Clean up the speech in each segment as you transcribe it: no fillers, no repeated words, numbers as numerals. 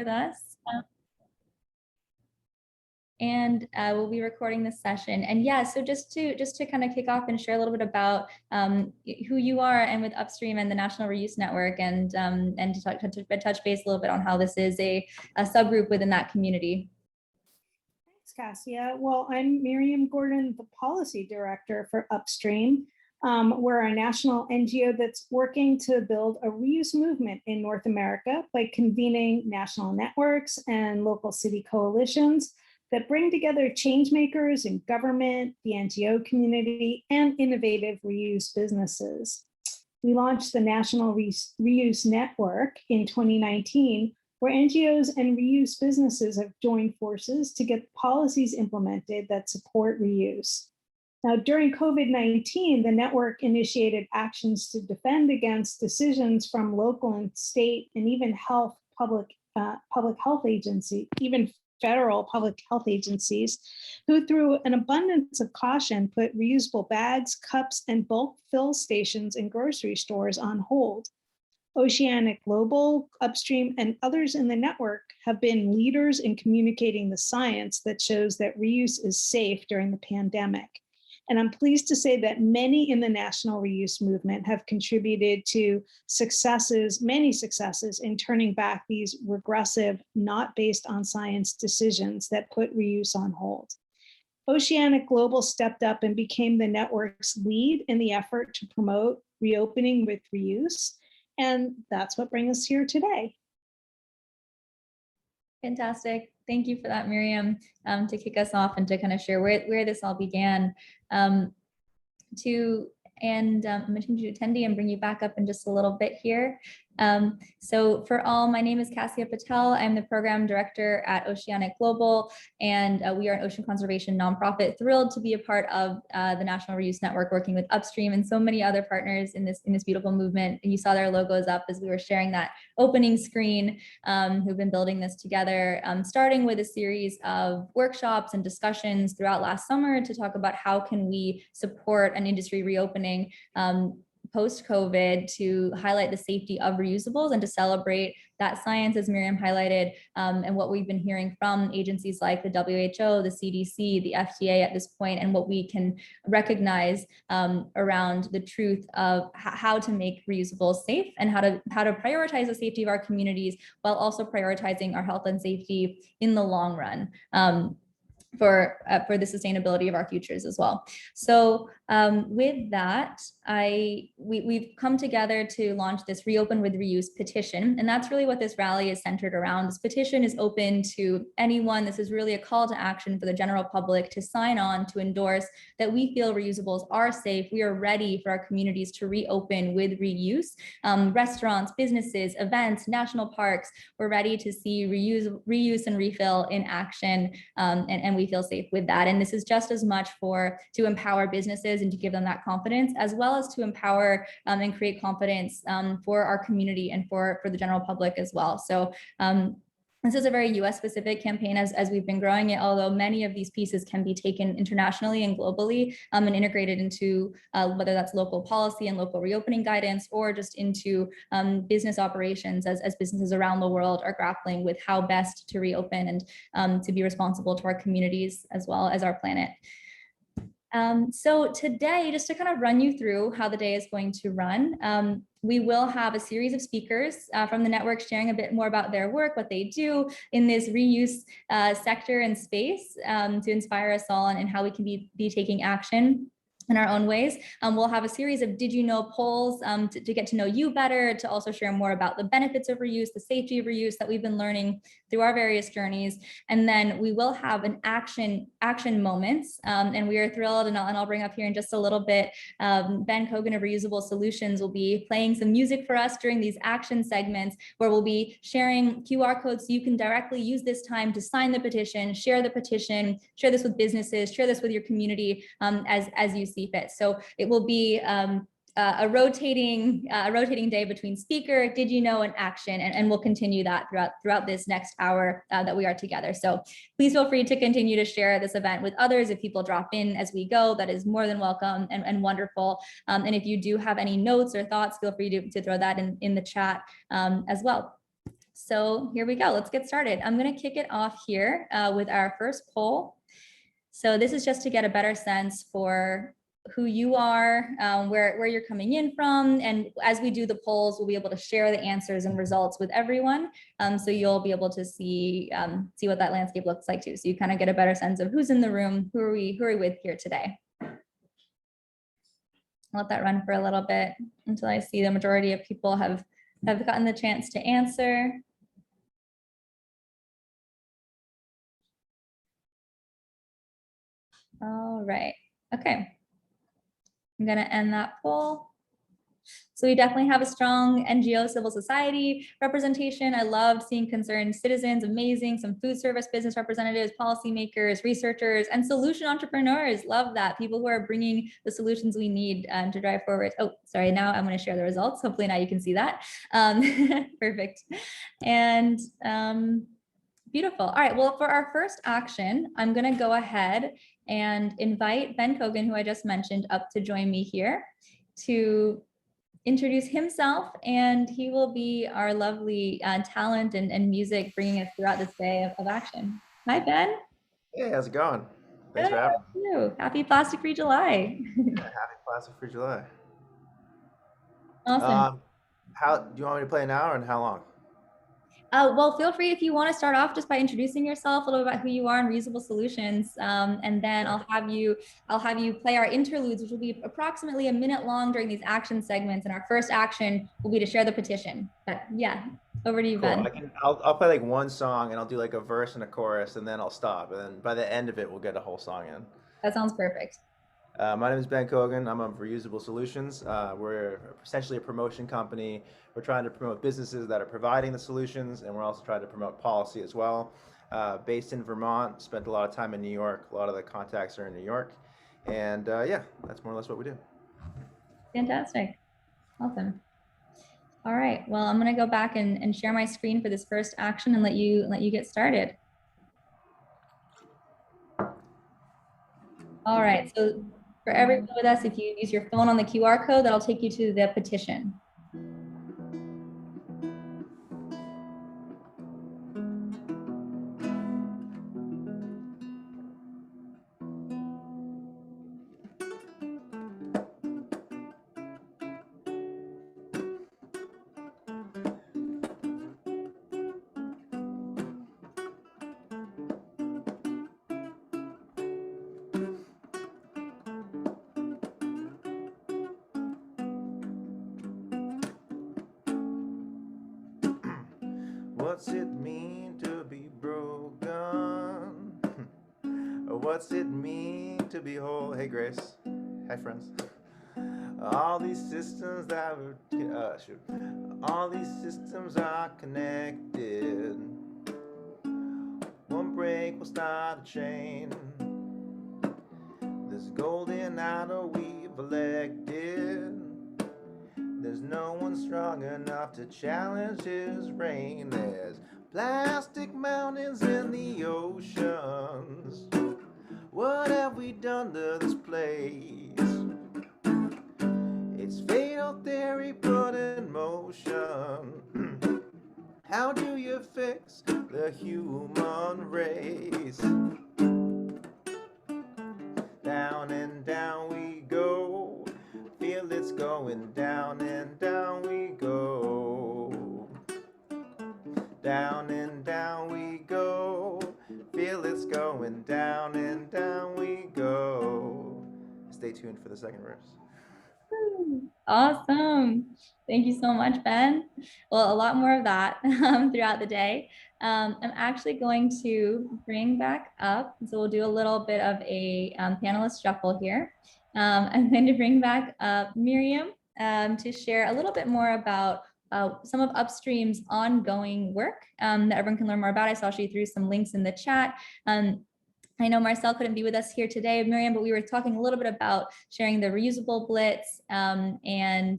with us. And we'll be recording this session. And yeah, so just to kind of kick off and share a little bit about who you are and with Upstream and the National Reuse Network, and to touch base a little bit on how this is a subgroup within that community. Thanks, Cassia. Well, I'm Miriam Gordon, the Policy Director for Upstream. We're a national NGO that's working to build a reuse movement in North America by convening national networks and local city coalitions that bring together change makers in government, the NGO community, and innovative reuse businesses. We launched the National Reuse Network in 2019, where NGOs and reuse businesses have joined forces to get policies implemented that support reuse. Now, during COVID-19, the network initiated actions to defend against decisions from local and state and even public health agencies, even federal public health agencies, who through an abundance of caution put reusable bags, cups, and bulk fill stations in grocery stores on hold. Oceanic Global, Upstream, and others in the network have been leaders in communicating the science that shows that reuse is safe during the pandemic. And I'm pleased to say that many in the national reuse movement have contributed to many successes in turning back these regressive, not based on science decisions that put reuse on hold. Oceanic Global stepped up and became the network's lead in the effort to promote reopening with reuse. And that's what brings us here today. Fantastic. Thank you for that, Miriam, to kick us off and to kind of share where this all began. I'm going to change you to attendee and bring you back up in just a little bit here. So for all, my name is Cassia Patel. I'm the program director at Oceanic Global, and we are an ocean conservation nonprofit. Thrilled to be a part of the National Reuse Network, working with Upstream and so many other partners in this beautiful movement. And you saw their logos up as we were sharing that opening screen, who've been building this together, starting with a series of workshops and discussions throughout last summer to talk about how can we support an industry reopening post-COVID, to highlight the safety of reusables and to celebrate that science, as Miriam highlighted, and what we've been hearing from agencies like the WHO, the CDC, the FDA at this point, and what we can recognize around the truth of how to make reusables safe and how to prioritize the safety of our communities while also prioritizing our health and safety in the long run. For the sustainability of our futures as well. So with that, we've come together to launch this Reopen with Reuse petition, and that's really what this rally is centered around. This petition is open to anyone. This is really a call to action for the general public to sign on, to endorse that we feel reusables are safe. We are ready for our communities to reopen with reuse. Restaurants, businesses, events, national parks, we're ready to see reuse and refill in action, and we feel safe with that. And this is just as much to empower businesses and to give them that confidence, as well as to empower and create confidence for our community and for the general public as well. So this is a very US specific campaign as we've been growing it, although many of these pieces can be taken internationally and globally and integrated into whether that's local policy and local reopening guidance, or just into business operations as businesses around the world are grappling with how best to reopen and to be responsible to our communities as well as our planet. So today, just to kind of run you through how the day is going to run, we will have a series of speakers from the network sharing a bit more about their work, what they do in this reuse sector and space, to inspire us all and how we can be taking action in our own ways. We'll have a series of Did You Know polls to get to know you better, to also share more about the benefits of reuse, the safety of reuse that we've been learning through our various journeys. And then we will have an action moments. And we are thrilled, and I'll bring up here in just a little bit, Ben Kogan of Reusable Solutions will be playing some music for us during these action segments, where we'll be sharing QR codes so you can directly use this time to sign the petition, share this with businesses, share this with your community as you see fit. So it will be a rotating day between speaker, did you know, and action, and we'll continue that throughout this next hour that we are together. So please feel free to continue to share this event with others. If people drop in as we go, that is more than welcome and wonderful. And if you do have any notes or thoughts, feel free to throw that in the chat as well. So here we go. Let's get started. I'm going to kick it off here with our first poll. So this is just to get a better sense for who you are, where you're coming in from. And as we do the polls, we'll be able to share the answers and results with everyone. So you'll be able to see what that landscape looks like too. So you kind of get a better sense of who's in the room, who are we with here today. I'll let that run for a little bit until I see the majority of people have gotten the chance to answer. All right, okay. I'm gonna end that poll. So we definitely have a strong NGO civil society representation. I loved seeing concerned citizens, amazing, some food service business representatives, policymakers, researchers, and solution entrepreneurs. Love that. People who are bringing the solutions we need to drive forward. Oh, sorry, now I'm gonna share the results. Hopefully now you can see that. Perfect. And beautiful. All right, well, for our first action, I'm gonna go ahead and invite Ben Kogan, who I just mentioned, up to join me here to introduce himself, and he will be our lovely talent and music bringing us throughout this day of action. Hi, Ben. Hey, how's it going? Thanks for having me. You. Happy Plastic Free July. Yeah, happy Plastic Free July. Awesome. How do you want me to play now, and how long? Well, feel free if you want to start off just by introducing yourself, a little bit about who you are and Reusable Solutions, and then I'll have you play our interludes, which will be approximately a minute long during these action segments. And our first action will be to share the petition. But yeah, over to you, Cool. Ben. I'll play like one song, and I'll do like a verse and a chorus, and then I'll stop. And then by the end of it, we'll get a whole song in. That sounds perfect. My name is Ben Kogan. I'm of Reusable Solutions. We're essentially a promotion company. We're trying to promote businesses that are providing the solutions, and we're also trying to promote policy as well. Based in Vermont, spent a lot of time in New York. A lot of the contacts are in New York. And yeah, that's more or less what we do. Fantastic. Awesome. All right. Well, I'm going to go back and share my screen for this first action and let you get started. All right. So for everyone with us, if you use your phone on the QR code, that'll take you to the petition. What's it mean to be broken? What's it mean to be whole? Hey, Grace. Hi, friends. All these systems that were all these systems are connected. One break will start a chain. This golden idol we've elected. There's no one strong enough to challenge his reign. There's plastic mountains in the oceans. What have we done to this place? It's fatal theory put in motion. How do you fix the human race? Down and down we go. Feel it's going down and down we go. Down and down we go. Feel it's going down and down we go. Stay tuned for the second verse. Awesome. Thank you so much, Ben. Well, a lot more of that throughout the day. I'm actually going to bring back up, so we'll do a little bit of a panelist shuffle here. I'm going to bring back up Miriam to share a little bit more about some of Upstream's ongoing work that everyone can learn more about. I saw she threw some links in the chat. I know Marcel couldn't be with us here today, Miriam, but we were talking a little bit about sharing the reusable blitz and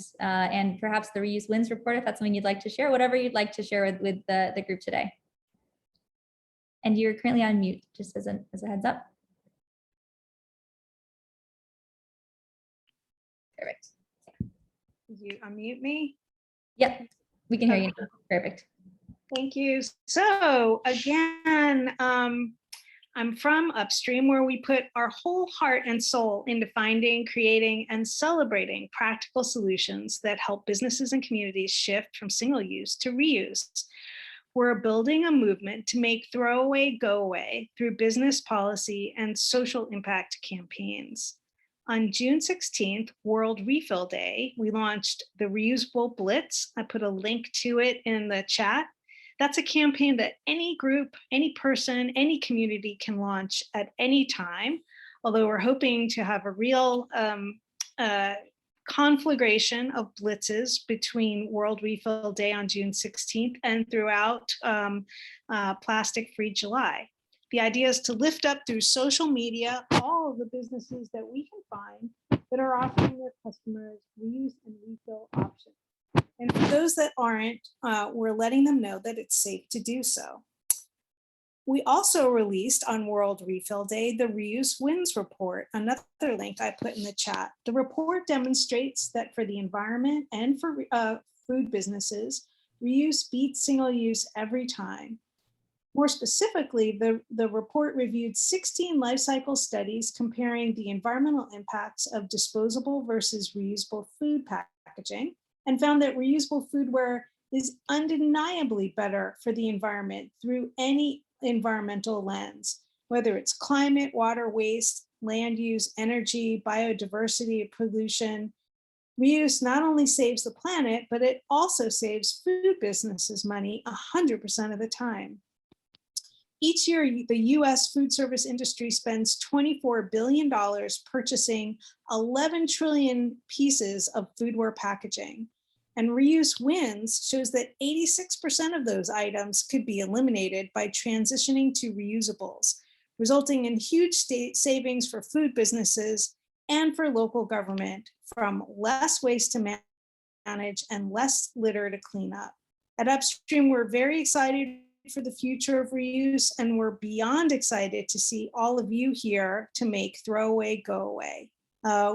perhaps the Reuse Wins report, if that's something you'd like to share, whatever you'd like to share with the group today. And you're currently on mute, just as a heads up. Perfect. Did you unmute me? Yep, we can hear you now. Perfect. Thank you. So again, I'm from Upstream, where we put our whole heart and soul into finding, creating, and celebrating practical solutions that help businesses and communities shift from single use to reuse. We're building a movement to make throwaway go away through business policy and social impact campaigns. On June 16th, World Refill Day, we launched the Reusable Blitz. I put a link to it in the chat. That's a campaign that any group, any person, any community can launch at any time, although we're hoping to have a real conflagration of blitzes between World Refill Day on June 16th and throughout Plastic Free July. The idea is to lift up through social media all of the businesses that we can find that are offering their customers reuse and refill options. And for those that aren't, we're letting them know that it's safe to do so. We also released on World Refill Day the Reuse Wins report, another link I put in the chat. The report demonstrates that for the environment and for food businesses, reuse beats single use every time. More specifically, the report reviewed 16 life cycle studies comparing the environmental impacts of disposable versus reusable food packaging, and found that reusable foodware is undeniably better for the environment through any environmental lens, whether it's climate, water, waste, land use, energy, biodiversity, pollution. Reuse not only saves the planet, but it also saves food businesses money 100% of the time. Each year, the US food service industry spends $24 billion purchasing 11 trillion pieces of foodware packaging. And Reuse Wins shows that 86% of those items could be eliminated by transitioning to reusables, resulting in huge savings for food businesses and for local government, from less waste to manage and less litter to clean up. At Upstream, we're very excited for the future of reuse, and we're beyond excited to see all of you here to make throwaway go away.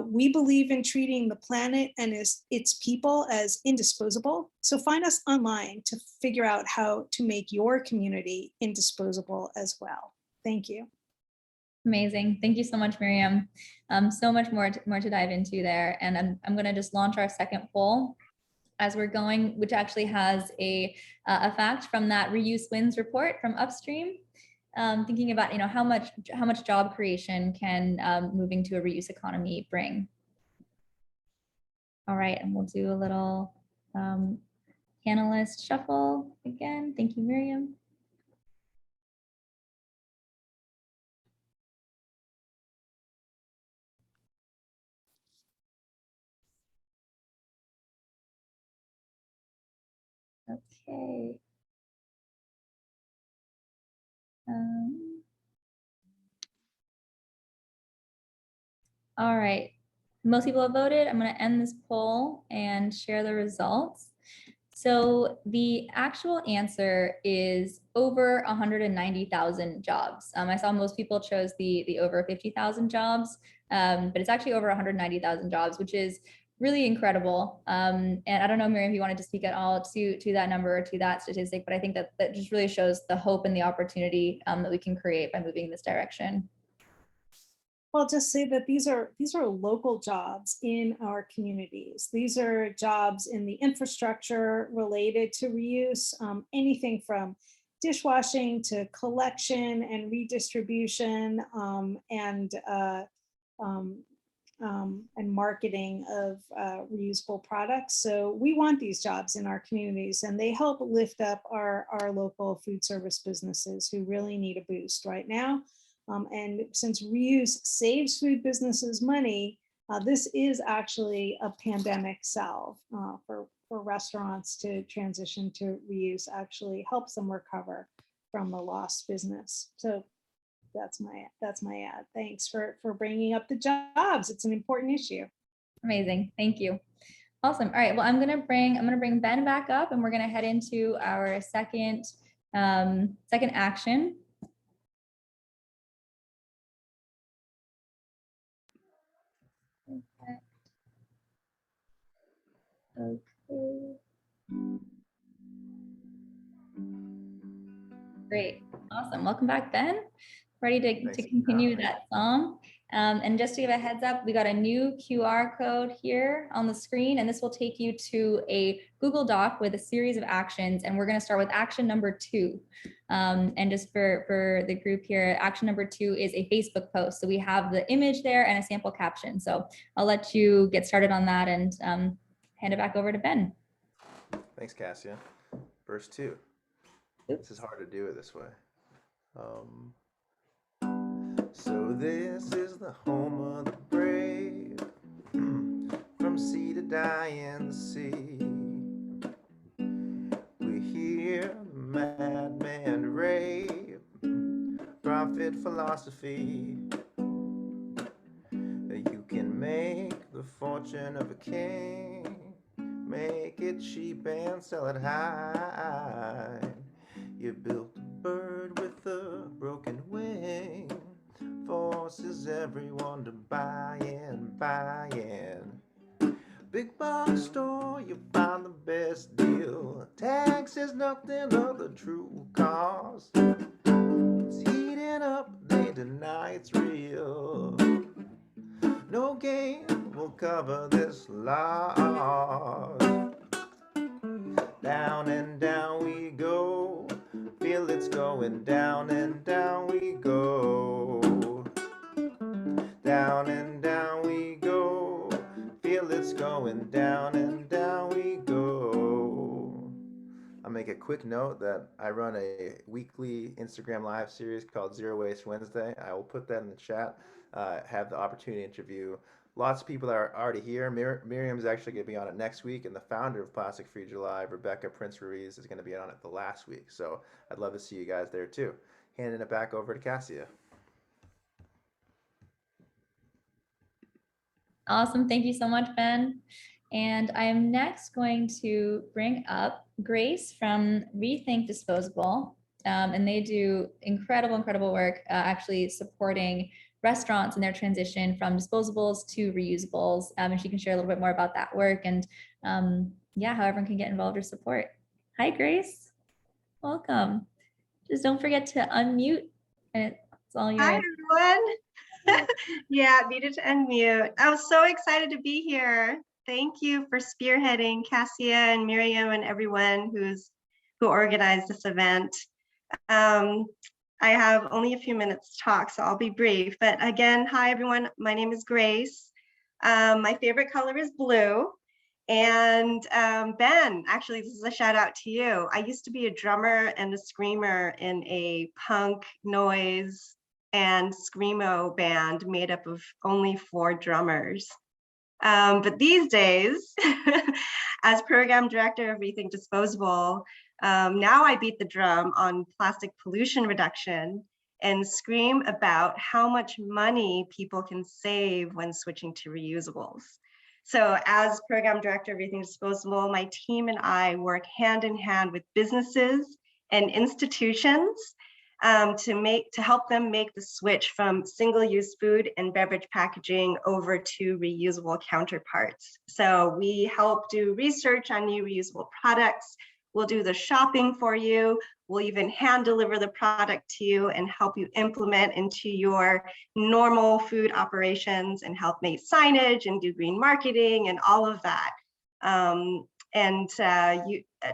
We believe in treating the planet and its people as indisposable. So find us online to figure out how to make your community indisposable as well. Thank you. Amazing. Thank you so much, Miriam. So much more to dive into there. And I'm going to just launch our second poll as we're going, which actually has a fact from that Reuse Wins report from Upstream. Thinking about, how much job creation can moving to a reuse economy bring. All right, and we'll do a little panelist shuffle again. Thank you, Miriam. Okay. All right, most people have voted. I'm going to end this poll and share the results. So the actual answer is over 190,000 jobs. I saw most people chose the over 50,000 jobs, but it's actually over 190,000 jobs, which is really incredible. And I don't know, Miriam, if you wanted to speak at all to that number or to that statistic, but I think that just really shows the hope and the opportunity that we can create by moving in this direction. Well, just say that these are local jobs in our communities. These are jobs in the infrastructure related to reuse, anything from dishwashing to collection and redistribution and marketing of reusable products. So we want these jobs in our communities, and they help lift up our local food service businesses who really need a boost right now. And since reuse saves food businesses money, this is actually a pandemic salve for restaurants to transition to reuse. Actually helps them recover from the lost business. So that's my ad. Thanks for bringing up the jobs. It's an important issue. Amazing, thank you. Awesome. All right. Well, I'm gonna bring Ben back up, and we're gonna head into our second action. Okay. Great. Awesome. Welcome back, Ben. Ready Thanks to for continue having me. that song. And just to give a heads up, we got a new QR code here on the screen, and this will take you to a Google Doc with a series of actions. And we're going to start with action number 2. And just for the group here, action number 2 is a Facebook post. So we have the image there and a sample caption. So I'll let you get started on that and hand it back over to Ben. Thanks, Cassia. Verse 2. This is hard to do it this way. So this is the home of the brave, from sea to dying sea. We hear the madman rave, prophet philosophy. You can make the fortune of a king, make it cheap and sell it high. You built a bird with a broken wing, forces everyone to buy in, buy in. Big box store, you find the best deal. Tax is nothing of the true cost. It's heating up, they deny it's real. No game will cover this loss. Down and down we go, feel it's going down and down we go. Down and down we go, feel it's going down and down we go. I'll make a quick note that I run a weekly Instagram live series called Zero Waste Wednesday. I will put that in the chat. Have the opportunity to interview lots of people that are already here. Miriam's actually going to be on it next week, and the founder of Plastic Free July, Rebecca Prince Ruiz, is going to be on it the last week. So I'd love to see you guys there too. Handing it back over to Cassia. Awesome. Thank you so much, Ben. And I am next going to bring up Grace from Rethink Disposable. And they do incredible work actually supporting restaurants in their transition from disposables to reusables. And she can share a little bit more about that work and yeah, how everyone can get involved or support. Hi, Grace. Welcome. Just don't forget to unmute and it's all yours. Hi, everyone. Yeah, needed to unmute. I was so excited to be here. Thank you for spearheading, Cassia and Miriam and everyone who organized this event. I have only a few minutes to talk, so I'll be brief. But again, hi everyone, my name is Grace. My favorite color is blue. And Ben, actually, this is a shout out to you. I used to be a drummer and a screamer in a punk, noise, and screamo band made up of only 4 drummers. But these days, as program director of Rethink Disposable, now I beat the drum on plastic pollution reduction and scream about how much money people can save when switching to reusables. So as program director of Rethink Disposable, my team and I work hand in hand with businesses and institutions to help them make the switch from single-use food and beverage packaging over to reusable counterparts. So we help do research on new reusable products. We'll do the shopping for you. We'll even hand deliver the product to you and help you implement into your normal food operations and help make signage and do green marketing and all of that.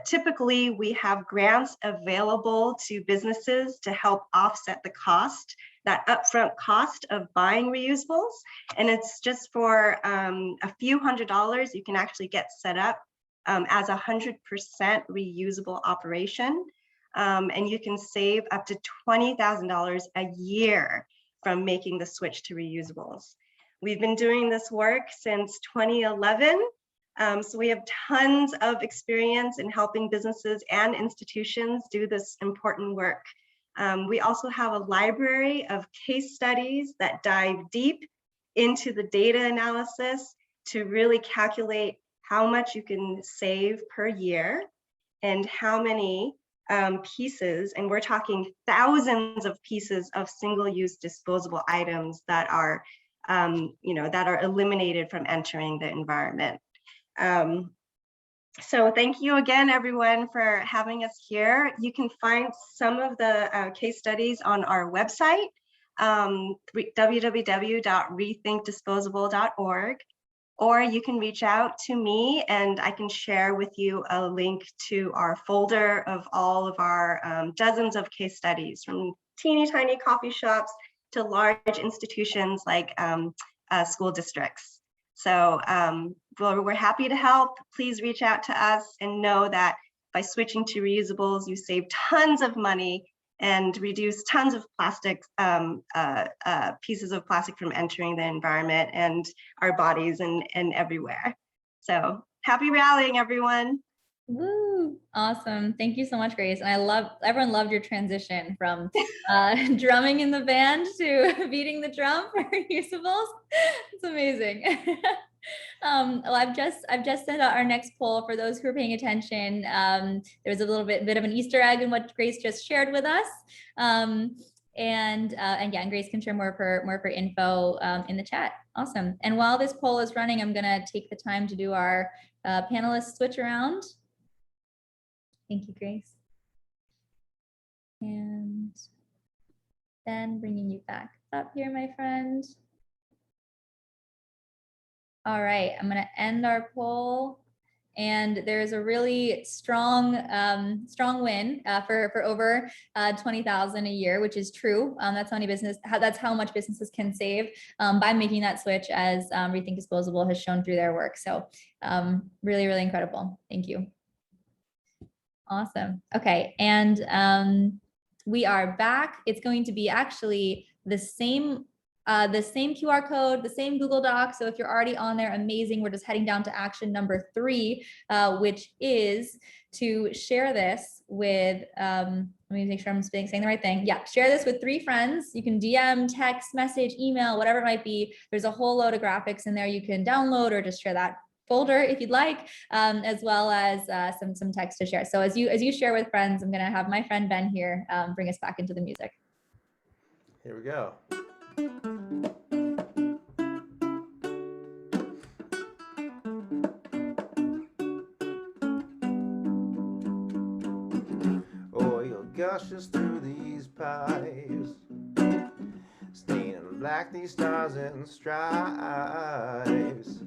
Typically we have grants available to businesses to help offset the cost, that upfront cost of buying reusables. And it's just for a few $100s, you can actually get set up as 100% reusable operation. And you can save up to $20,000 a year from making the switch to reusables. We've been doing this work since 2011. So we have tons of experience in helping businesses and institutions do this important work. We also have a library of case studies that dive deep into the data analysis to really calculate how much you can save per year and how many pieces, and we're talking thousands of pieces of single-use disposable items that are, that are eliminated from entering the environment. So thank you again, everyone, for having us here. You can find some of the case studies on our website, www.rethinkdisposable.org, or you can reach out to me and I can share with you a link to our folder of all of our dozens of case studies, from teeny tiny coffee shops to large institutions like school districts. So we're happy to help. Please reach out to us and know that by switching to reusables, you save tons of money and reduce tons of plastic, pieces of plastic from entering the environment and our bodies and everywhere. So happy rallying, everyone. Woo! Awesome. Thank you so much, Grace. And everyone loved your transition from drumming in the band to beating the drum for reusables. It's amazing. Well, I've just sent out our next poll for those who are paying attention. There's a little bit of an Easter egg in what Grace just shared with us. And yeah, Grace can share more of her info in the chat. Awesome. And while this poll is running, I'm gonna take the time to do our panelists switch around. Thank you, Grace. And then bringing you back up here, my friend. All right, I'm going to end our poll, and there's a really strong win for over 20,000 a year, which is true. That's how much businesses can save by making that switch, as Rethink Disposable has shown through their work. So really, really incredible. Thank you. Awesome. Okay, and we are back. It's going to be actually the same QR code, the same Google Doc. So if you're already on there, amazing. We're just heading down to action number 3, which is to share this with, let me make sure I'm saying the right thing. Yeah, share this with 3 friends. You can DM, text, message, email, whatever it might be. There's a whole load of graphics in there you can download, or just share that folder if you'd like, as well as some text to share. So as you share with friends, I'm gonna have my friend Ben here bring us back into the music. Here we go. Oil gushes through these pipes, staining black these stars and stripes.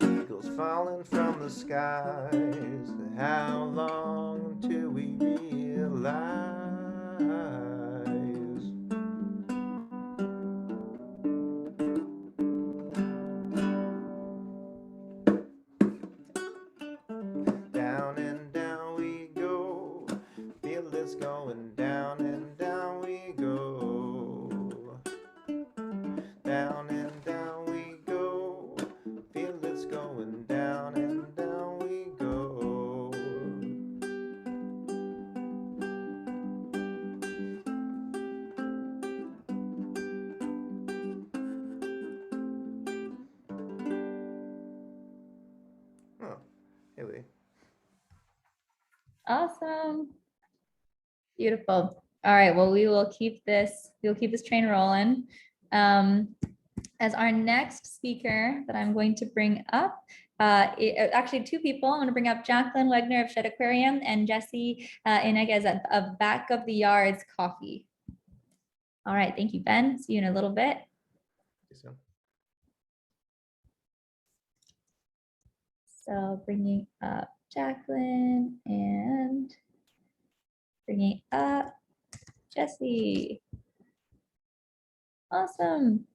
Eagles falling from the skies. How long until we realize? Down and down we go. Feel it's going down and down we go. Down and down we go. Feel it's going down and down we go. Oh, Haley. Awesome. Beautiful. All right, well, we'll keep this train rolling. As our next speaker that I'm going to bring up, actually 2 people. I'm going to bring up Jacqueline Wegner of Shed Aquarium and Jesse Iniguez of Back of the Yards Coffee. All right, thank you, Ben. See you in a little bit. So bringing up Jacqueline and bringing up Jesse. Awesome.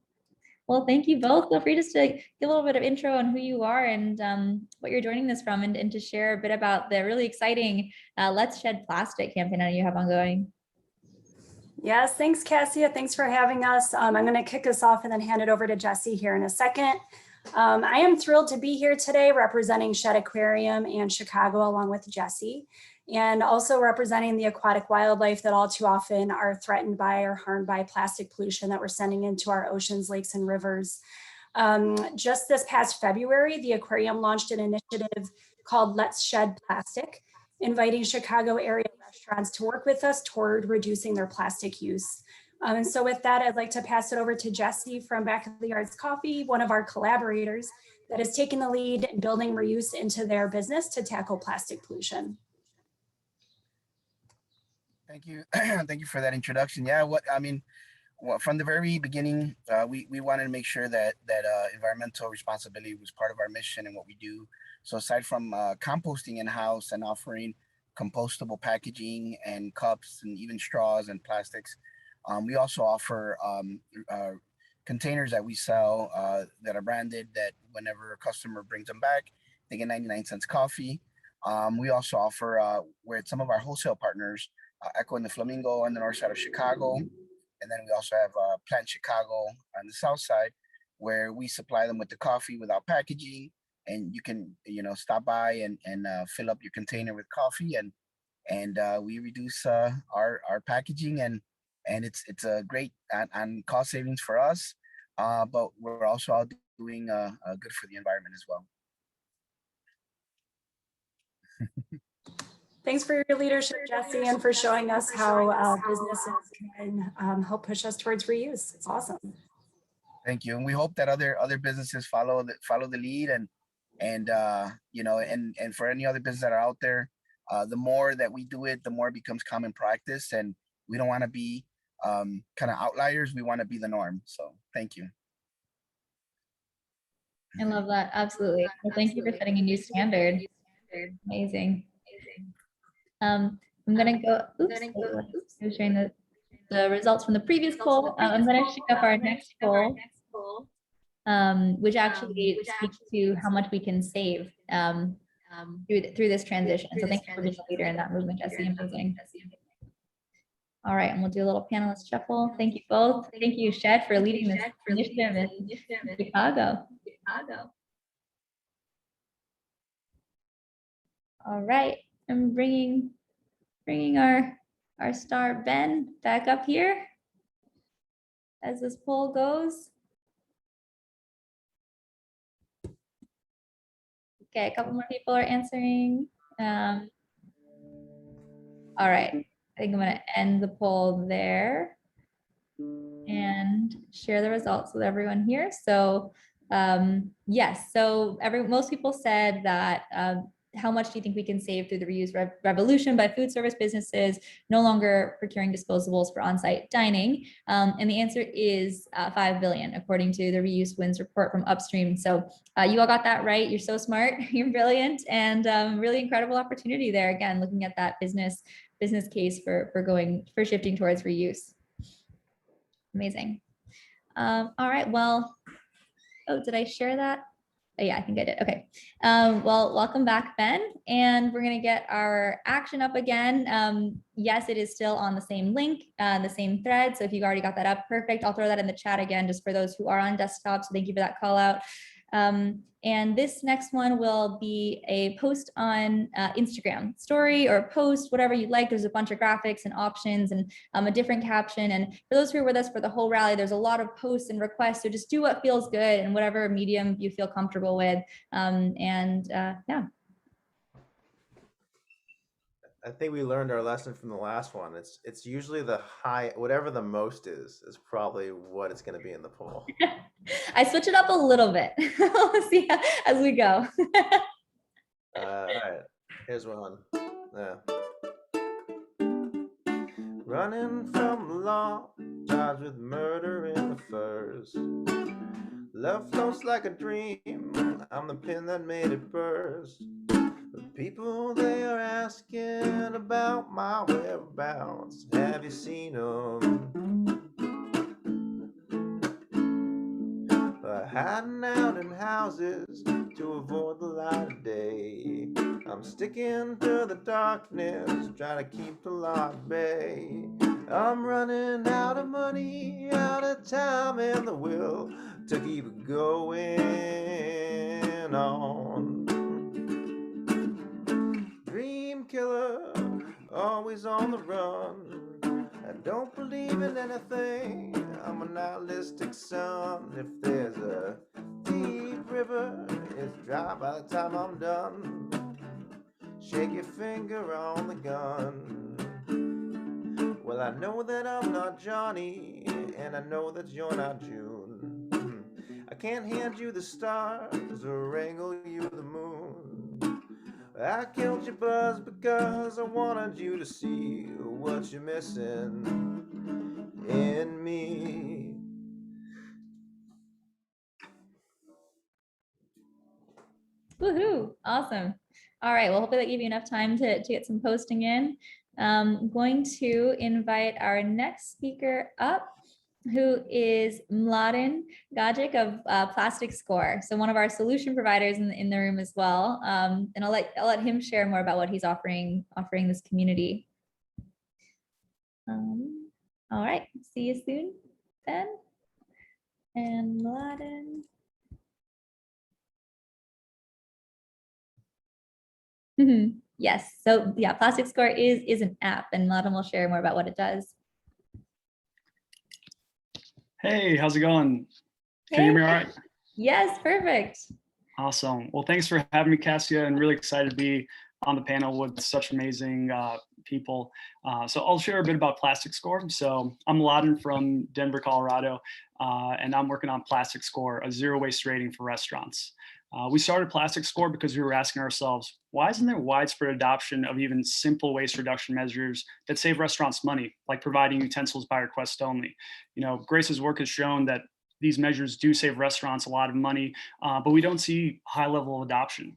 Well, thank you both. Feel free just to give a little bit of intro on who you are and what you're joining this from, and to share a bit about the really exciting Let's Shed Plastic campaign that you have ongoing. Yes, thanks, Cassia. Thanks for having us. I'm going to kick us off and then hand it over to Jesse here in a second. I am thrilled to be here today representing Shed Aquarium and Chicago along with Jesse, and also representing the aquatic wildlife that all too often are threatened by or harmed by plastic pollution that we're sending into our oceans, lakes, and rivers. Just this past February, the aquarium launched an initiative called Let's Shed Plastic, inviting Chicago area restaurants to work with us toward reducing their plastic use. And so with that, I'd like to pass it over to Jesse from Back of the Yards Coffee, one of our collaborators, that is taking the lead in building reuse into their business to tackle plastic pollution. Thank you. Thank you for that introduction. Yeah, well, from the very beginning, we wanted to make sure that environmental responsibility was part of our mission and what we do. So aside from composting in-house and offering compostable packaging and cups and even straws and plastics, we also offer containers that we sell that are branded, that whenever a customer brings them back, they get 99 cents coffee. We also offer where some of our wholesale partners, Echo and the Flamingo on the north side of Chicago. And then we also have Plant Chicago on the south side, where we supply them with the coffee without packaging. And you can, stop by and fill up your container with coffee, and we reduce our packaging, and it's a great on cost savings for us. But we're also out doing good for the environment as well. Thanks for your leadership, Jesse, and for showing us how businesses can help push us towards reuse. It's awesome. Thank you, and we hope that other businesses follow the lead, and for any other businesses that are out there, the more that we do it, the more it becomes common practice, and we don't want to be kind of outliers. We want to be the norm. So thank you. I love that. Absolutely. Well, thank you for setting a new standard. Amazing. I'm going to go, I was sharing the results from the previous poll. I'm going to shoot up our next poll, which actually speaks to how much we can save through this transition. So thank you for being a leader in that movement, Jesse. Amazing. All right, and we'll do a little panelist shuffle. Thank you both. Thank you, Shed, for leading this initiative in Chicago. All right, I'm bringing our star Ben back up here as this poll goes. Okay, a couple more people are answering. All right, I think I'm going to end the poll there and share the results with everyone here. So yes, so most people said that how much do you think we can save through the reuse revolution by food service businesses no longer procuring disposables for on-site dining? And the answer is 5 billion, according to the Reuse Wins report from Upstream. So you all got that right. You're so smart. You're brilliant, and really incredible opportunity there. Again, looking at that business case for shifting towards reuse. Amazing. All right. Well, oh, did I share that? Oh, yeah, I think I did. Okay. Well, welcome back, Ben. And we're going to get our action up again. Yes, it is still on the same link, the same thread. So if you've already got that up, perfect. I'll throw that in the chat again, just for those who are on desktop. So thank you for that call out. And this next one will be a post on Instagram story or post, whatever you'd like. There's a bunch of graphics and options and a different caption. And for those who are with us for the whole rally, there's a lot of posts and requests. So just do what feels good and whatever medium you feel comfortable with. Yeah. I think we learned our lesson from the last one. It's usually the high, whatever the most is probably what it's going to be in the poll. I switch it up a little bit. We'll see as we go. All right, here's one. Yeah. Running from the law, charged with murder in the first. Love floats like a dream. I'm the pin that made it burst. The people, they are asking about my whereabouts. Have you seen them? Hiding out in houses to avoid the light of day. I'm sticking to the darkness, trying to keep the law at bay. I'm running out of money, out of time, and the will to keep going on. Dream killer, always on the run. I don't believe in anything. I'm a nihilistic son. If there's a deep river, it's dry by the time I'm done. Shake your finger on the gun. Well, I know that I'm not Johnny, and I know that you're not June. I can't hand you the stars or wrangle you the moon. I killed your buzz because I wanted you to see what you're missing in me. Woohoo, awesome. All right, well, hopefully that gave you enough time to get some posting in. I'm going to invite our next speaker up, who is Mladen Gajic of Plastic Score. So one of our solution providers in the room as well. And I'll let him share more about what he's offering this community. All right, see you soon, Ben and Mladen. Yes, so yeah, Plastic Score is an app, and Mladen will share more about what it does. Hey, how's it going? Can you hear me all right? Yes, perfect. Awesome. Well, thanks for having me, Cassia, and really excited to be on the panel with such amazing people. So I'll share a bit about Plastic Score. So I'm Mladen from Denver, Colorado, and I'm working on Plastic Score, a zero waste rating for restaurants. We started Plastic Score because we were asking ourselves, why isn't there widespread adoption of even simple waste reduction measures that save restaurants money, like providing utensils by request only? You know, Grace's work has shown that these measures do save restaurants a lot of money, but we don't see high level adoption.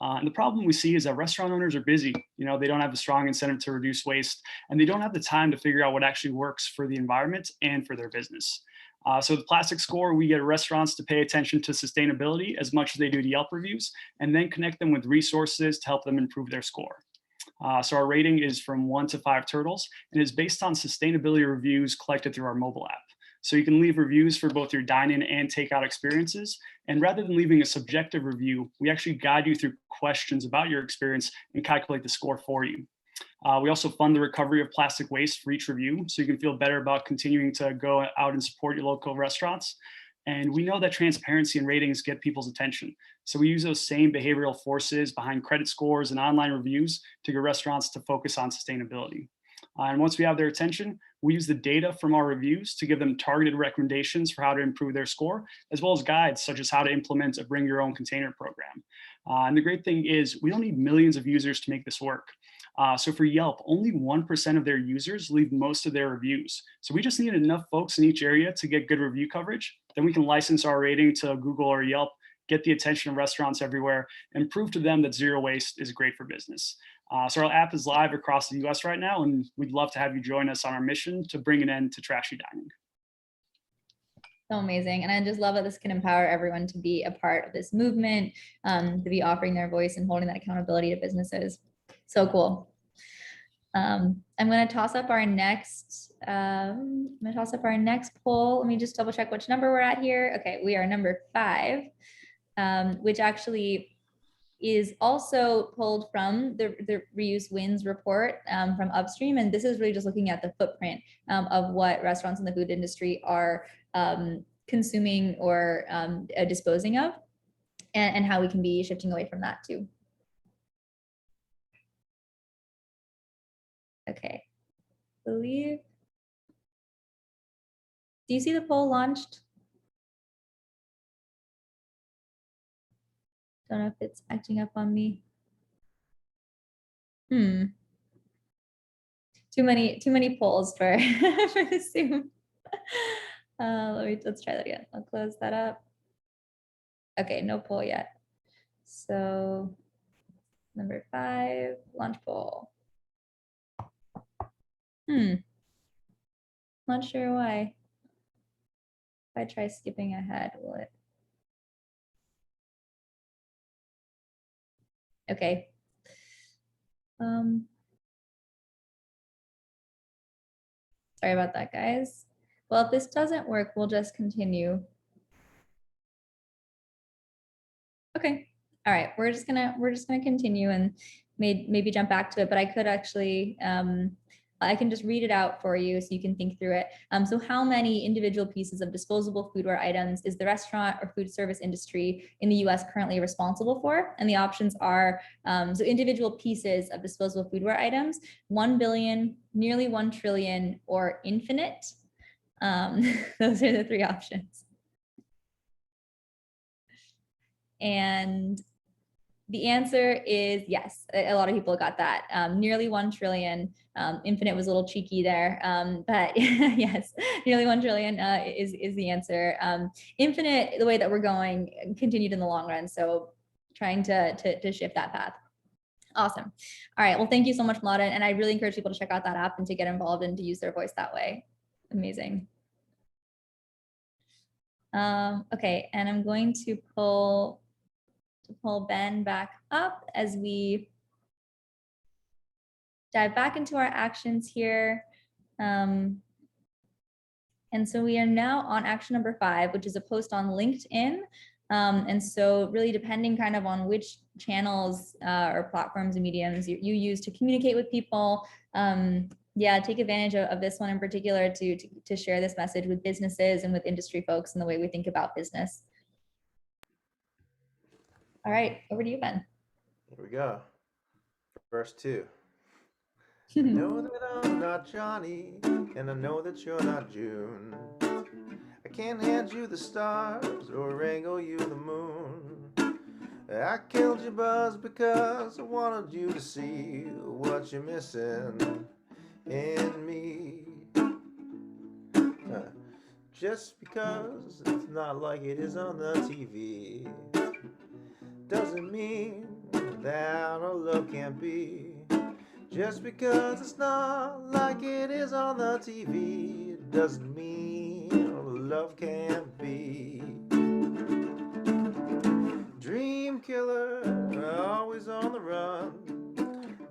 And the problem we see is that restaurant owners are busy. You know, they don't have a strong incentive to reduce waste, and they don't have the time to figure out what actually works for the environment and for their business. So with Plastic Score, we get restaurants to pay attention to sustainability as much as they do to Yelp reviews, and then connect them with resources to help them improve their score. So our rating is from 1 to 5 turtles, and is based on sustainability reviews collected through our mobile app. So you can leave reviews for both your dine-in and takeout experiences. And rather than leaving a subjective review, we actually guide you through questions about your experience and calculate the score for you. We also fund the recovery of plastic waste for each review, so you can feel better about continuing to go out and support your local restaurants. And we know that transparency and ratings get people's attention. So we use those same behavioral forces behind credit scores and online reviews to get restaurants to focus on sustainability. And once we have their attention, we use the data from our reviews to give them targeted recommendations for how to improve their score, as well as guides such as how to implement a bring your own container program. And the great thing is we don't need millions of users to make this work. So for Yelp, only 1% of their users leave most of their reviews. So we just need enough folks in each area to get good review coverage. Then we can license our rating to Google or Yelp, get the attention of restaurants everywhere, and prove to them that zero waste is great for business. So our app is live across the US right now, and we'd love to have you join us on our mission to bring an end to trashy dining. So amazing. And I just love that this can empower everyone to be a part of this movement, to be offering their voice and holding that accountability to businesses. So cool. I'm going to toss up our next, poll. Let me just double check which number we're at here. Okay, we are number 5, which actually is also pulled from the Reuse Wins report from Upstream. And this is really just looking at the footprint of what restaurants in the food industry are consuming or disposing of, and how we can be shifting away from that too. Okay, believe. Do you see the poll launched? Don't know if it's acting up on me. Too many polls for for the Zoom. Let's try that again. I'll close that up. Okay, no poll yet. So number 5, launch poll. Not sure why. If I try skipping ahead, will it? Okay. Sorry about that, guys. Well, if this doesn't work, we'll just continue. Okay. All right. We're just gonna continue and maybe jump back to it, but I could actually I can just read it out for you so you can think through it. So how many individual pieces of disposable foodware items is the restaurant or food service industry in the US currently responsible for? And the options are, so individual pieces of disposable foodware items, 1 billion, nearly 1 trillion, or infinite. Those are the 3 options. And the answer is yes. A lot of people got that. Nearly 1 trillion. Infinite was a little cheeky there, but yes, nearly 1 trillion is the answer. Infinite, the way that we're going, continued in the long run. So trying to shift that path. Awesome. All right. Well, thank you so much, Mlada. And I really encourage people to check out that app and to get involved and to use their voice that way. Amazing. Okay. And I'm going to pull Ben back up as we dive back into our actions here. And so we are now on action number 5, which is a post on LinkedIn. And so really depending kind of on which channels or platforms and mediums you use to communicate with people, yeah, take advantage of this one in particular to share this message with businesses and with industry folks and the way we think about business. All right, over to you, Ben. Here we go. Verse 2. I know that I'm not Johnny, and I know that you're not June. I can't hand you the stars or wrangle you the moon. I killed your buzz because I wanted you to see what you're missing in me. Just because it's not like it is on the TV doesn't mean that our love can't be. Just because it's not like it is on the TV doesn't mean our love can't be. Dream killer, always on the run.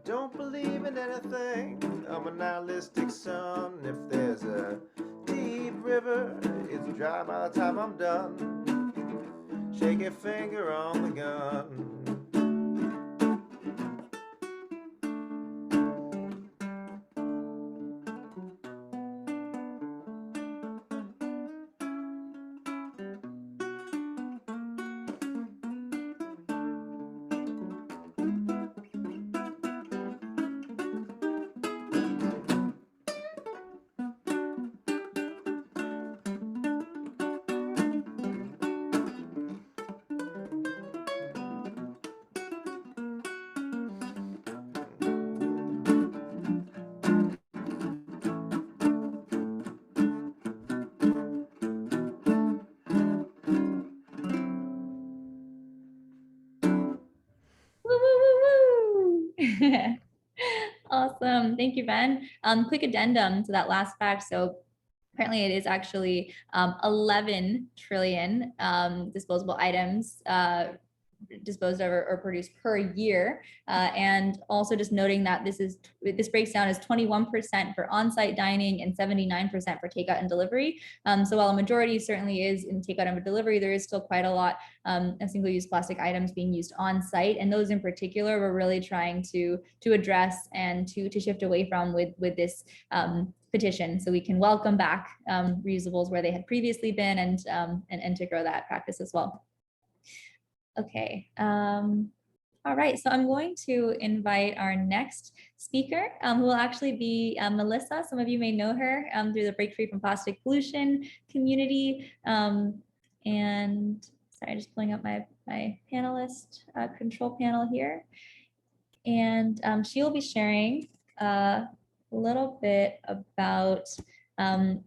Don't believe in anything, I'm a nihilistic son. If there's a deep river, it's dry by the time I'm done. Shake your finger on the gun. Awesome. Thank you, Ben. Quick addendum to that last fact. So apparently it is actually 11 trillion disposable items disposed of or produced per year. And also just noting that this breaks down as 21% for on-site dining and 79% for takeout and delivery. So while a majority certainly is in takeout and delivery, there is still quite a lot of single-use plastic items being used on-site. And those in particular, we're really trying to address and to shift away from with this petition, so we can welcome back reusables where they had previously been and to grow that practice as well. Okay. All right. So I'm going to invite our next speaker, who will actually be Melissa. Some of you may know her through the Break Free from Plastic Pollution community. And sorry, just pulling up my panelist control panel here. And she will be sharing a little bit about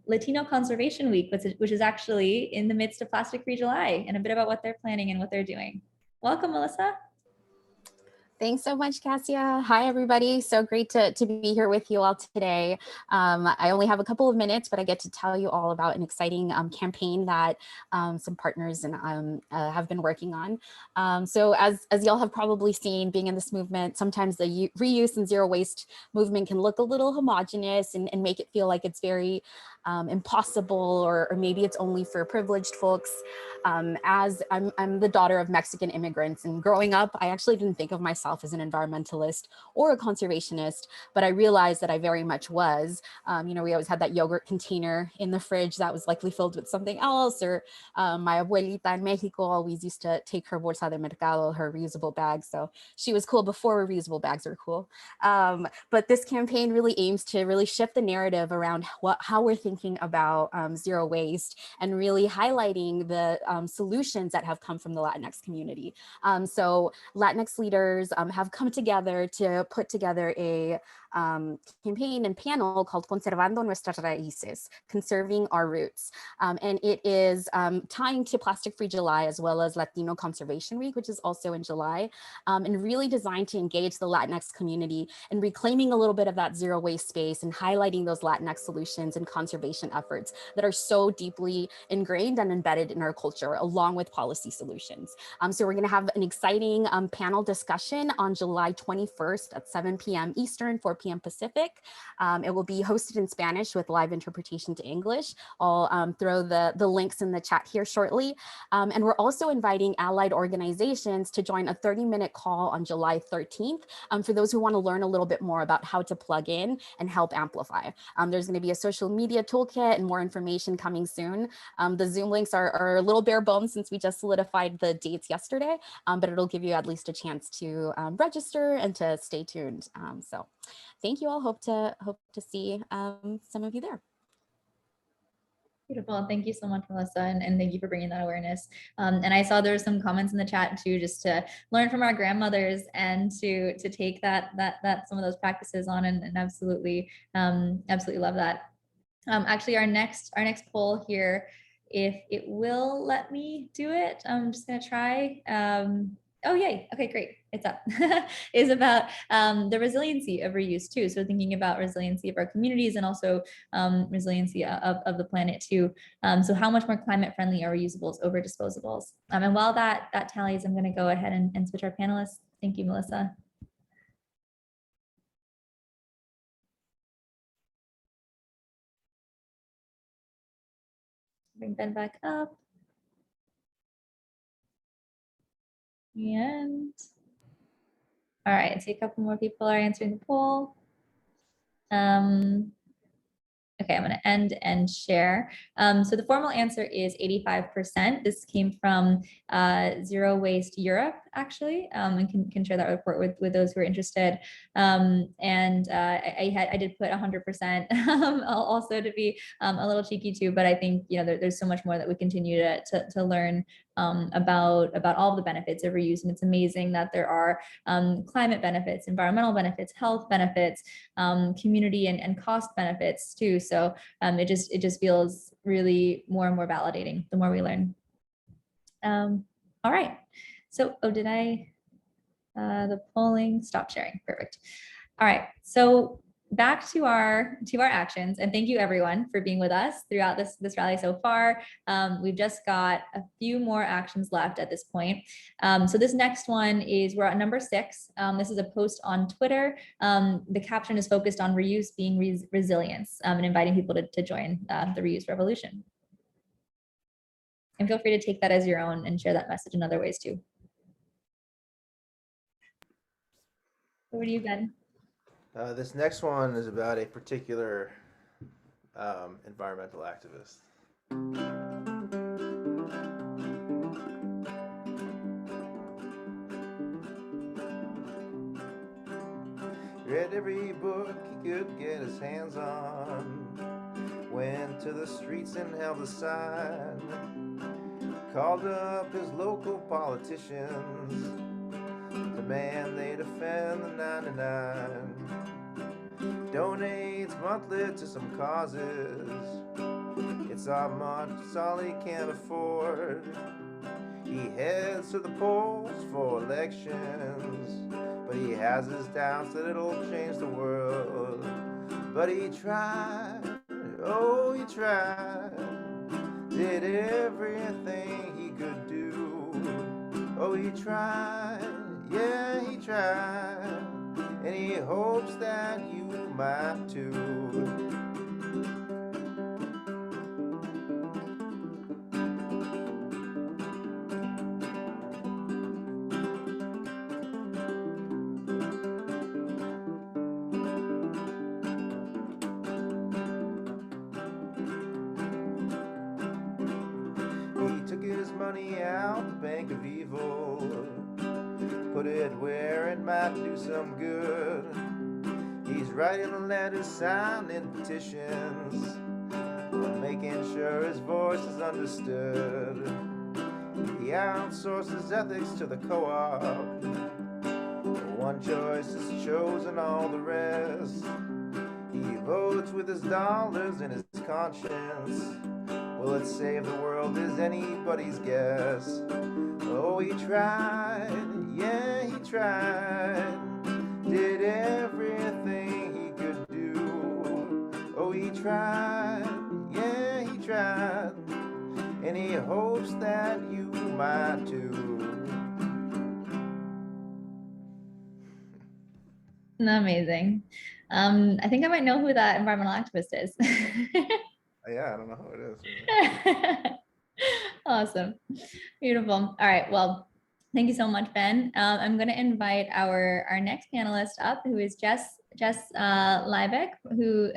Latino Conservation Week, which is actually in the midst of Plastic Free July, and a bit about what they're planning and what they're doing. Welcome, Melissa. Thanks so much, Cassia. Hi, everybody. So great to be here with you all today. I only have a couple of minutes, but I get to tell you all about an exciting campaign that some partners and have been working on. So as y'all have probably seen, being in this movement, sometimes the reuse and zero waste movement can look a little homogenous and make it feel like it's very impossible, or maybe it's only for privileged folks. As I'm the daughter of Mexican immigrants, and growing up, I actually didn't think of myself myself as an environmentalist or a conservationist, but I realized that I very much was. You know, we always had that yogurt container in the fridge that was likely filled with something else, or my abuelita in Mexico always used to take her bolsa de mercado, her reusable bags. So she was cool before reusable bags were cool. But this campaign really aims to really shift the narrative around how we're thinking about zero waste, and really highlighting the solutions that have come from the Latinx community. So Latinx leaders have come together to put together a campaign and panel called Conservando Nuestras Raíces, Conserving Our Roots. And it is tying to Plastic Free July, as well as Latino Conservation Week, which is also in July, and really designed to engage the Latinx community and reclaiming a little bit of that zero waste space and highlighting those Latinx solutions and conservation efforts that are so deeply ingrained and embedded in our culture, along with policy solutions. So we're going to have an exciting panel discussion on July 21st at 7 p.m. Eastern, 4 p.m. Pacific. It will be hosted in Spanish with live interpretation to English. I'll throw the links in the chat here shortly. And we're also inviting allied organizations to join a 30-minute call on July 13th for those who want to learn a little bit more about how to plug in and help amplify. There's going to be a social media toolkit and more information coming soon. The Zoom links are a little bare bones since we just solidified the dates yesterday, but it'll give you at least a chance to register and to stay tuned. So thank you all. Hope to see some of you there. Beautiful. Thank you so much, Melissa. And thank you for bringing that awareness. And I saw there were some comments in the chat too, just to learn from our grandmothers and to take that some of those practices on, and absolutely love that. Actually, our next poll here, if it will let me do it, I'm just gonna try. Oh, yay. Okay, great. It's up. Is about the resiliency of reuse too. So thinking about resiliency of our communities and also resiliency of the planet too. So how much more climate friendly are reusables over disposables? And while that tallies, I'm going to go ahead and switch our panelists. Thank you, Melissa. Bring Ben back up. And all right, so a couple more people are answering the poll. Okay, I'm going to end and share. So the formal answer is 85%. This came from Zero Waste Europe, actually, and can share that report with those who are interested. I did put 100% also to be a little cheeky too, but I think there's so much more that we continue to learn about all of the benefits of reuse, and it's amazing that there are climate benefits, environmental benefits, health benefits, community and cost benefits too. So it just feels really more and more validating the more we learn. All right. So, did I, the polling, stop sharing. Perfect. All right. So back to our actions, and thank you everyone for being with us throughout this rally so far. We've just got a few more actions left at this point. So this next one is, we're at number 6. This is a post on Twitter. The caption is focused on reuse being resilience, and inviting people to join the reuse revolution. And feel free to take that as your own and share that message in other ways too. Over to you, Ben. This next one is about a particular environmental activist. Read every book he could get his hands on, went to the streets and held a sign, called up his local politicians, demand they defend the 99, donates monthly to some causes. It's not much, it's all he can afford. He heads to the polls for elections, but he has his doubts that it'll change the world. But he tried, oh he tried, did everything he could do. Oh he tried, yeah he tried, and he hopes that you might too. think of evil, put it where it might do some good. He's writing letters, signing petitions, making sure his voice is understood. He outsources ethics to the co-op. One choice is chosen, all the rest. He votes with his dollars and his conscience. Will it save the world is anybody's guess. Oh, he tried, yeah, he tried. Did everything he could do. Oh, he tried, yeah, he tried. And he hopes that you might too. Amazing. I think I might know who that environmental activist is. Yeah, I don't know who it is. Awesome. Beautiful. All right. Well, thank you so much, Ben. I'm going to invite our next panelist up, who is Jess Liebeck, who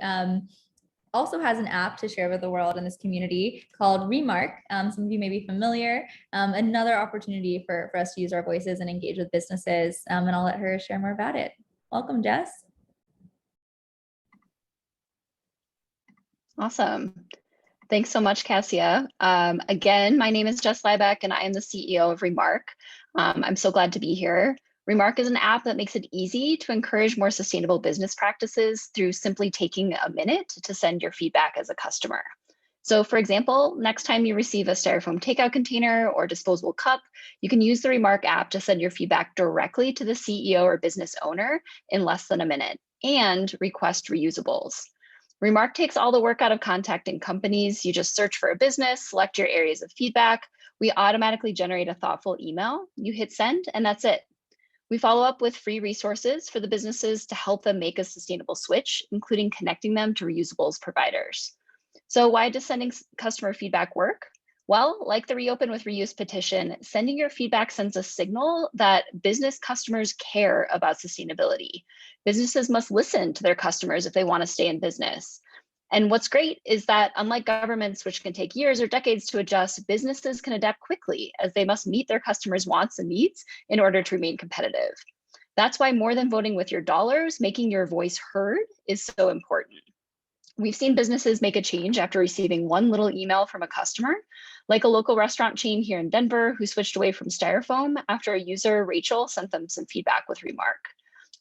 also has an app to share with the world in this community called Remark. Some of you may be familiar. Another opportunity for us to use our voices and engage with businesses. And I'll let her share more about it. Welcome, Jess. Awesome. Thanks so much, Cassia. Again, my name is Jess Liebeck, and I am the CEO of Remark. I'm so glad to be here. Remark is an app that makes it easy to encourage more sustainable business practices through simply taking a minute to send your feedback as a customer. So for example, next time you receive a styrofoam takeout container or disposable cup, you can use the Remark app to send your feedback directly to the CEO or business owner in less than a minute and request reusables. Remark takes all the work out of contacting companies. You just search for a business, select your areas of feedback. We automatically generate a thoughtful email. You hit send, and that's it. We follow up with free resources for the businesses to help them make a sustainable switch, including connecting them to reusables providers. So why does sending customer feedback work? Well, like the Reopen with Reuse petition, sending your feedback sends a signal that business customers care about sustainability. Businesses must listen to their customers if they want to stay in business. And what's great is that unlike governments, which can take years or decades to adjust, businesses can adapt quickly as they must meet their customers' wants and needs in order to remain competitive. That's why more than voting with your dollars, making your voice heard is so important. We've seen businesses make a change after receiving one little email from a customer, like a local restaurant chain here in Denver who switched away from styrofoam after a user, Rachel, sent them some feedback with Remark.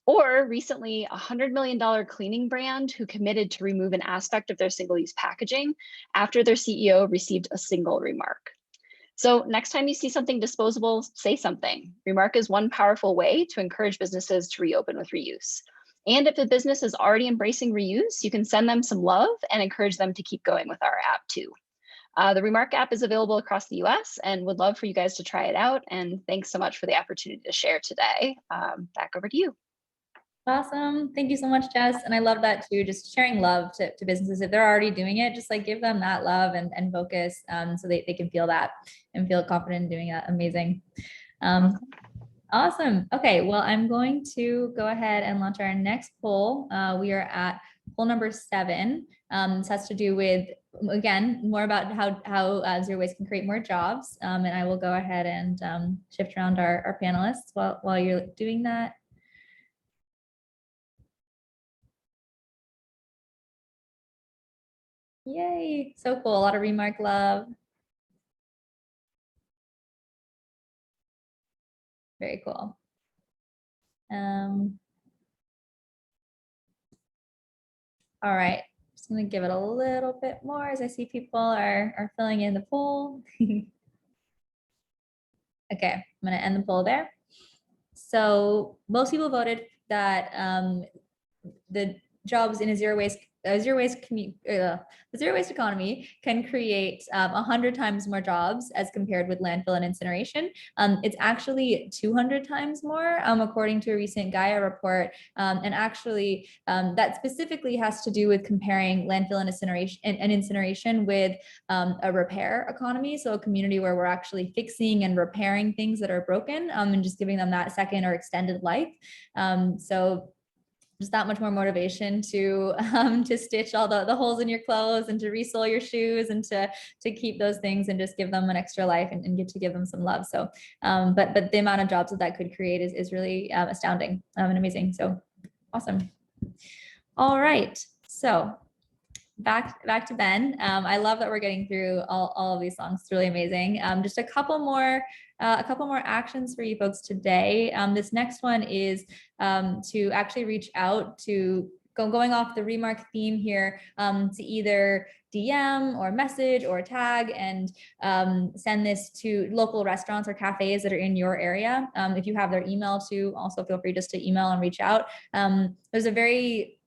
Or recently, a $100 million cleaning brand who committed to remove an aspect of their single-use packaging after their CEO received a single remark. So next time you see something disposable, say something. Remark is one powerful way to encourage businesses to reopen with reuse. And if a business is already embracing reuse, you can send them some love and encourage them to keep going with our app too. The Remark app is available across the US and would love for you guys to try it out. And thanks so much for the opportunity to share today. Back over to you. Awesome. Thank you so much, Jess. And I love that too, just sharing love to businesses. If they're already doing it, just like give them that love and focus so they can feel that and feel confident in doing that. Amazing. Awesome. Okay, well, I'm going to go ahead and launch our next poll. We are at poll number 7. This has to do with, again, more about how zero waste can create more jobs. And I will go ahead and shift around our panelists while you're doing that. Yay, so cool. A lot of Remark love. Very cool. All right, just gonna give it a little bit more as I see people are filling in the poll. Okay, I'm gonna end the poll there. So most people voted that the jobs in a zero waste economy can create 100 times more jobs as compared with landfill and incineration. It's actually 200 times more, according to a recent Gaia report. And actually, that specifically has to do with comparing landfill and incineration with a repair economy. So a community where we're actually fixing and repairing things that are broken and just giving them that second or extended life. So just that much more motivation to stitch all the holes in your clothes and to resole your shoes and to keep those things and just give them an extra life and get to give them some love. So, but the amount of jobs that could create is really astounding and amazing. So awesome. All right, so back to Ben. I love that we're getting through all of these songs. It's really amazing. Just a couple more actions for you folks today. This next one is to actually reach out to going off the Remark theme here, to either DM or message or tag and send this to local restaurants or cafes that are in your area. If you have their email too, also feel free just to email and reach out. There's a very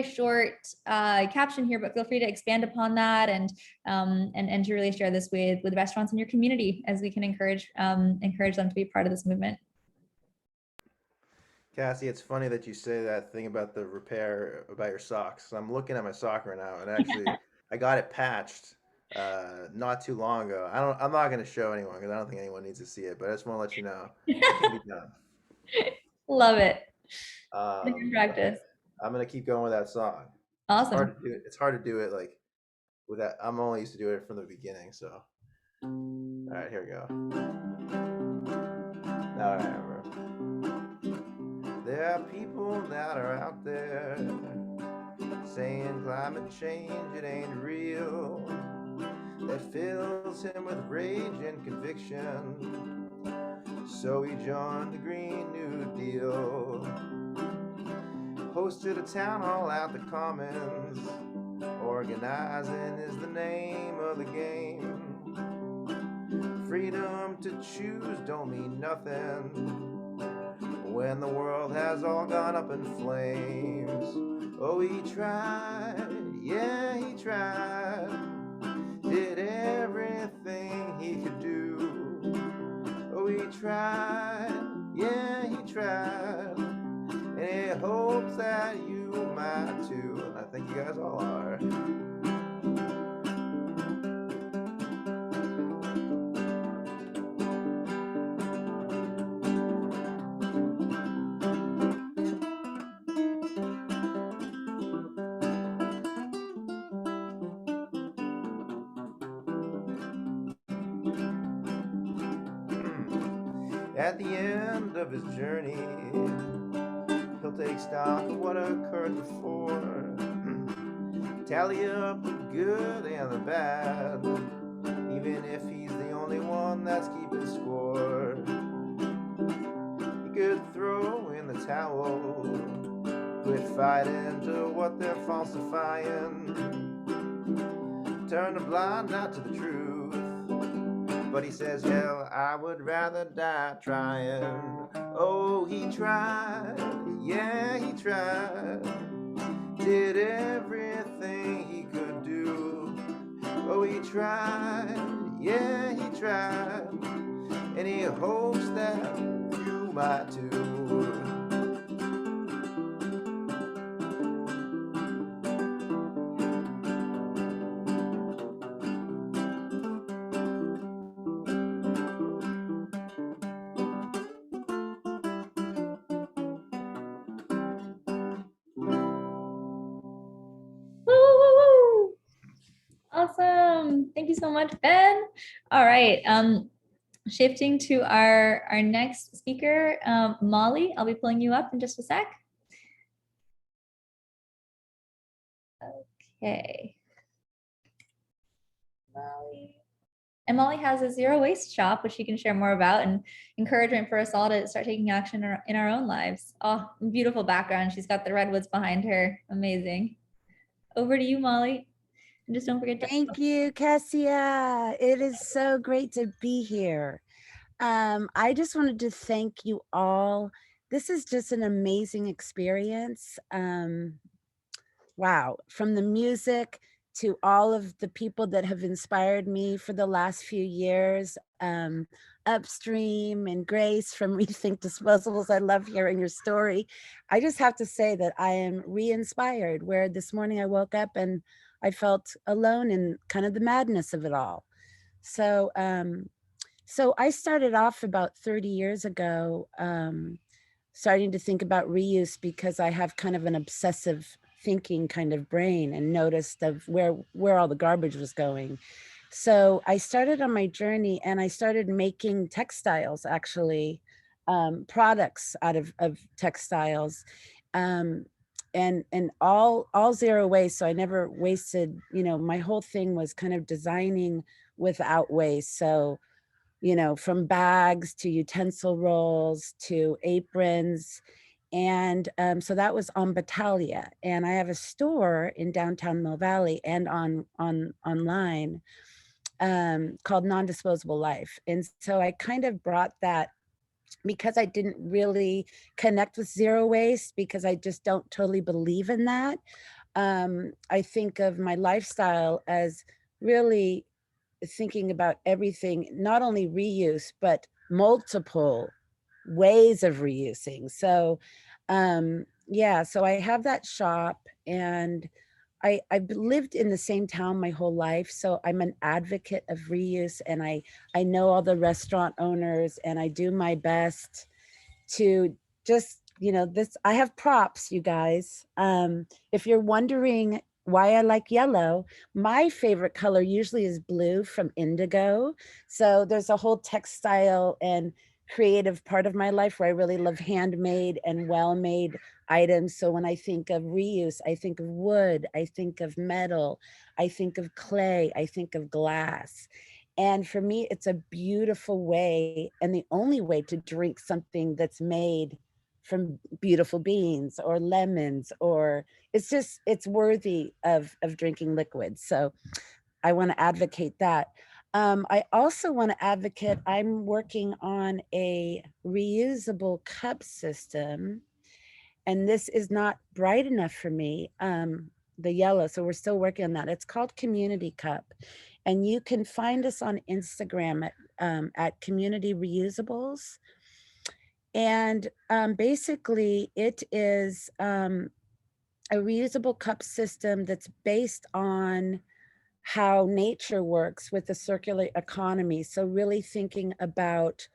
short caption here, but feel free to expand upon that and to really share this with restaurants in your community, as we can encourage them to be part of this movement. Cassie, it's funny that you say that thing about the repair about your socks. I'm looking at my sock right now, and actually, I got it patched not too long ago. I'm not going to show anyone because I don't think anyone needs to see it, but I just want to let you know it can be done. Love it. Good practice. I'm gonna keep going with that song. Awesome. It's hard to do it like with that. I'm only used to do it from the beginning. So, all right, here we go. Now I remember. There are people that are out there saying climate change, it ain't real. That fills him with rage and conviction. So he joined the Green New Deal. Hosted a town hall at the Commons. Organizing is the name of the game. Freedom to choose don't mean nothing when the world has all gone up in flames. Oh, he tried, yeah, he tried. Did everything he could do. Oh, he tried, yeah, he tried. And he hopes that you might too. And I think you guys all are. At the end of his journey, he'll take stock of what occurred before, tally up the good and the bad, even if he's the only one that's keeping score. He could throw in the towel, quit fighting to what they're falsifying, turn a blind eye to the truth. But he says, hell, I would rather die trying. Oh, he tried, yeah, he tried. Did everything he could do. Oh, he tried, yeah, he tried. And he hopes that you might too. Awesome. Thank you so much, Ben. All right. Shifting to our next speaker, Molly. I'll be pulling you up in just a sec. Okay. Molly. And Molly has a zero waste shop, which she can share more about, and encouragement for us all to start taking action in our own lives. Oh, beautiful background. She's got the redwoods behind her. Amazing. Over to you, Molly. And just don't forget to— Thank you, Cassia. It is so great to be here. I just wanted to thank you all. This is just an amazing experience. Wow, from the music to all of the people that have inspired me for the last few years. Upstream and Grace from Rethink Disposables. I love hearing your story. I just have to say that I am re-inspired, where this morning I woke up and I felt alone in kind of the madness of it all. So, so I started off about 30 years ago, starting to think about reuse because I have kind of an obsessive thinking kind of brain and noticed of where all the garbage was going. So I started on my journey and I started making textiles, actually, products out of textiles, and all zero waste. So I never wasted, my whole thing was kind of designing without waste. So, from bags to utensil rolls to aprons. And so that was on Battaglia. And I have a store in downtown Mill Valley and online called Non-Disposable Life. And so I kind of brought that because I didn't really connect with zero waste because I just don't totally believe in that. I think of my lifestyle as really thinking about everything, not only reuse, but multiple ways of reusing. So yeah, so I have that shop and I've lived in the same town my whole life. So I'm an advocate of reuse and I know all the restaurant owners and I do my best to just, I have props, you guys. If you're wondering why I like yellow, my favorite color usually is blue from indigo. So there's a whole textile and creative part of my life where I really love handmade and well-made items. So when I think of reuse, I think of wood, I think of metal, I think of clay, I think of glass. And for me, it's a beautiful way and the only way to drink something that's made from beautiful beans or lemons, or it's worthy of drinking liquids. So I want to advocate that. I also want to advocate, I'm working on a reusable cup system, and this is not bright enough for me, the yellow, so we're still working on that. It's called Community Cup, and you can find us on Instagram at Community Reusables. And basically it is a reusable cup system that's based on how nature works with the circular economy. So really thinking about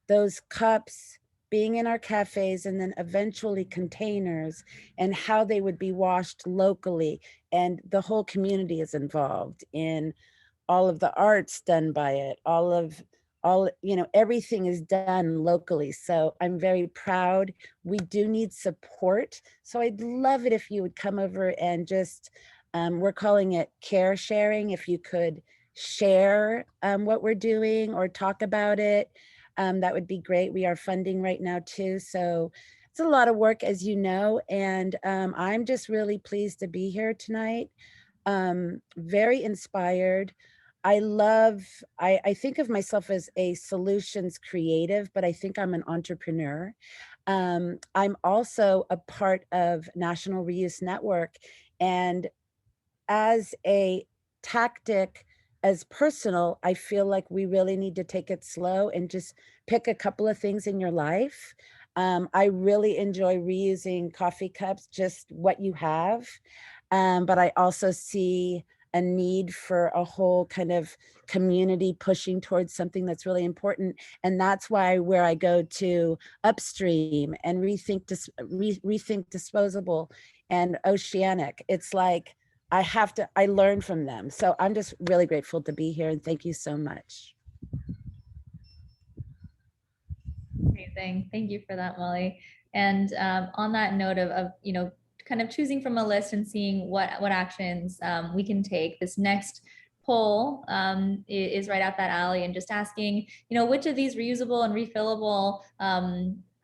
those cups being in our cafes and then eventually containers and how they would be washed locally. And the whole community is involved in all of the arts done by it, everything is done locally. So I'm very proud. We do need support. So I'd love it if you would come over and just, we're calling it care sharing. If you could share what we're doing or talk about it, that would be great. We are funding right now too. So it's a lot of work, as you know, and I'm just really pleased to be here tonight. Very inspired. I think of myself as a solutions creative, but I think I'm an entrepreneur. I'm also a part of National Reuse Network. And as a tactic, as personal, I feel like we really need to take it slow and just pick a couple of things in your life. I really enjoy reusing coffee cups, just what you have. But I also see a need for a whole kind of community pushing towards something that's really important. And that's why where I go to Upstream and Rethink Disposable and Oceanic, it's like I learn from them. So I'm just really grateful to be here and thank you so much. Amazing. Thank you for that, Molly. And on that note of kind of choosing from a list and seeing what actions we can take, this next poll is right out that alley, and just asking, which of these reusable and refillable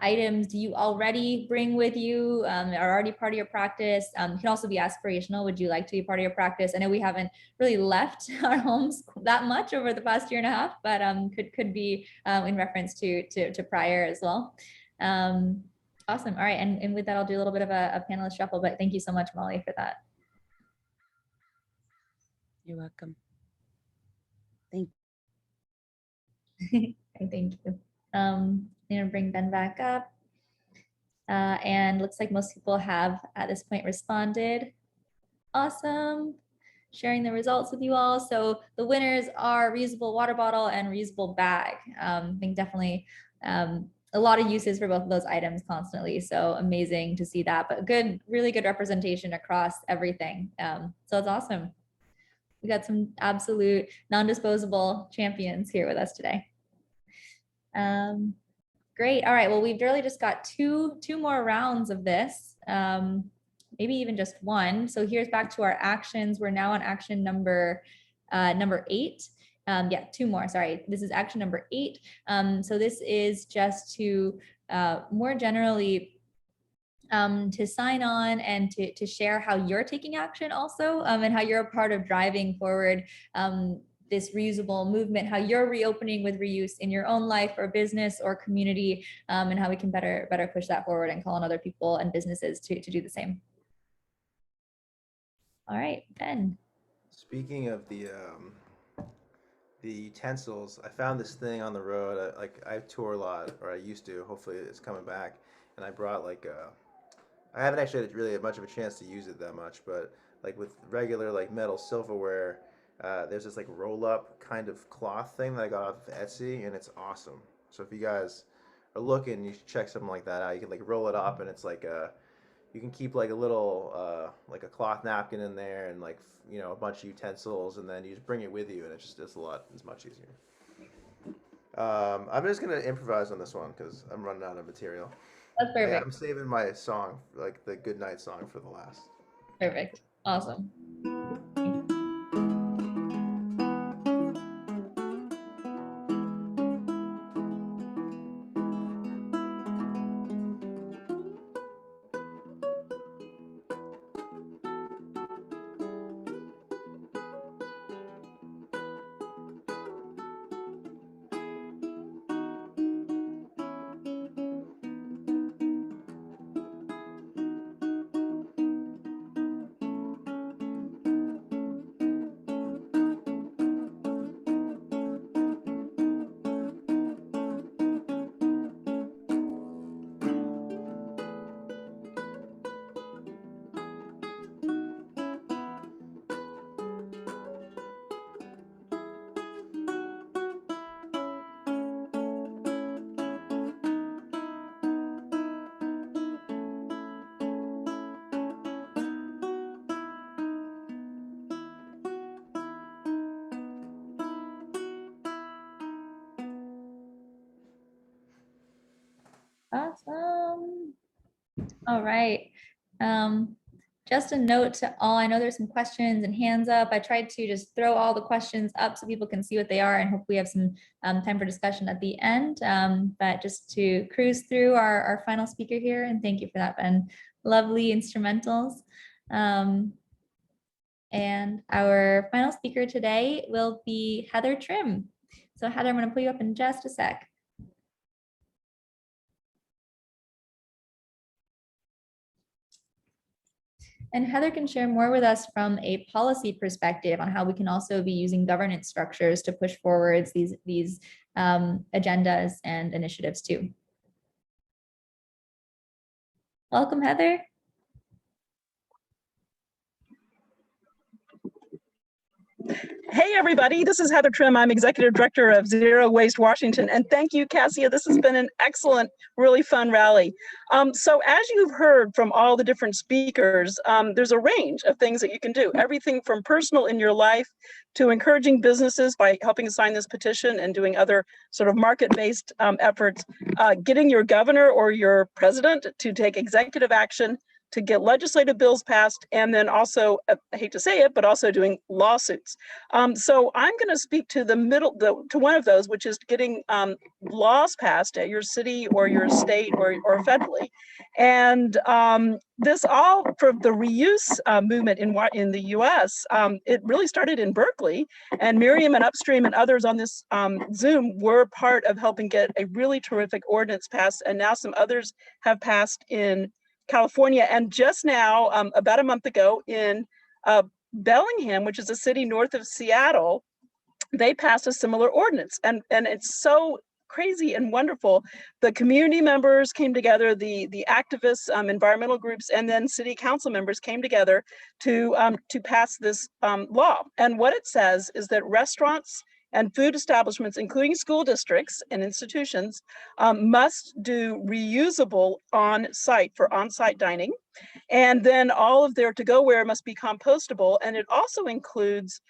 items do you already bring with you, are already part of your practice? Can also be aspirational. Would you like to be part of your practice? I know we haven't really left our homes that much over the past year and a half, but could be in reference to prior as well. Awesome. All right. And with that, I'll do a little bit of a panelist shuffle, but thank you so much, Molly, for that. You're welcome. Thank you. Thank you. I'm going to bring Ben back up. And looks like most people have at this point responded. Awesome. Sharing the results with you all. So the winners are reusable water bottle and reusable bag. I think definitely a lot of uses for both of those items constantly. So amazing to see that, but really good representation across everything. So it's awesome. We got some absolute non-disposable champions here with us today. Great. All right. Well, we've really just got two more rounds of this, maybe even just one. So here's back to our actions. We're now on action number 8. Yeah, 2 more. Sorry. This is action number 8. So this is just to more generally to sign on and to share how you're taking action also, and how you're a part of driving forward this reusable movement, how you're reopening with reuse in your own life or business or community, and how we can better push that forward and call on other people and businesses to do the same. All right, Ben. Speaking of the utensils, I found this thing on the road. I tour a lot, or I used to. Hopefully, it's coming back. And I brought I haven't actually had really much of a chance to use it that much, but like with regular metal silverware, there's this roll-up kind of cloth thing that I got off of Etsy, and it's awesome. So if you guys are looking, you should check something like that out. You can roll it up, and it's you can keep a little a cloth napkin in there, and a bunch of utensils, and then you just bring it with you, and it's much easier. I'm just gonna improvise on this one because I'm running out of material. That's perfect. Yeah, I'm saving my song, the good night song, for the last. Perfect. Awesome. Awesome. All right. Just a note to all, I know there's some questions and hands up. I tried to just throw all the questions up so people can see what they are, and hope we have some time for discussion at the end. But just to cruise through our final speaker here, and thank you for that, Ben. Lovely instrumentals. And our final speaker today will be Heather Trim. So Heather, I'm going to pull you up in just a sec. And Heather can share more with us from a policy perspective on how we can also be using governance structures to push forwards these agendas and initiatives too. Welcome, Heather. Hey, everybody, this is Heather Trim. I'm Executive Director of Zero Waste Washington. And thank you, Cassia. This has been an excellent, really fun rally. So as you've heard from all the different speakers, there's a range of things that you can do. Everything from personal in your life to encouraging businesses by helping sign this petition and doing other sort of market-based efforts, getting your governor or your president to take executive action to get legislative bills passed, and then also, I hate to say it, but also doing lawsuits. So I'm going to speak to to one of those, which is getting laws passed at your city or your state or federally. And this all for the reuse movement in the U.S. It really started in Berkeley, and Miriam and Upstream and others on this Zoom were part of helping get a really terrific ordinance passed, and now some others have passed in California, and just now, about a month ago, in Bellingham, which is a city north of Seattle, they passed a similar ordinance, and it's so crazy and wonderful. The community members came together, the activists, environmental groups, and then city council members came together to pass this law. And what it says is that restaurants and food establishments, including school districts and institutions, must do reusable on-site for on-site dining. And then all of their to-go-ware must be compostable. And it also includes,